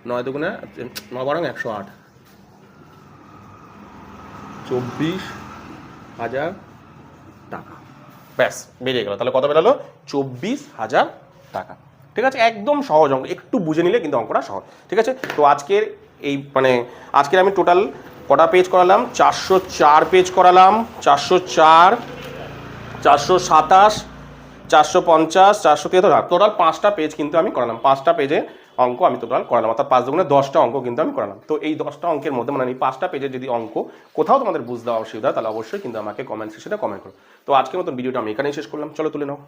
9 দুগুণে 9 বারং 108, 24,000 টাকা। ব্যাস, বেরিয়ে গেল। তাহলে কত বেরালো? 24,000 টাকা। ঠিক আছে, একদম সহজ অঙ্ক, একটু বুঝে নিলে কিন্তু অঙ্কটা সহজ। ঠিক আছে, তো আজকের আজকের আমি টোটাল কটা পেজ করালাম? 404 পেজ করালাম। 404, 427, 450, 473, টোটাল 5টা পেজ কিন্তু আমি করালাম। 5টা পেজে অঙ্ক আমি টোটাল করালাম, অর্থাৎ 5 দুগুণে 10টা অঙ্ক কিন্তু আমি করালাম। তো এই 10টা অঙ্কের মধ্যে, মানে এই 5টা পেজের যদি অঙ্ক কোথাও তোমাদের বুঝতে অসুবিধা, তাহলে অবশ্যই কিন্তু আমাকে কমেন্ট সেকশনে কমেন্ট করো। তো আজকের মতো ভিডিওটা আমি এখানেই শেষ করলাম। চলো তুলে নাও।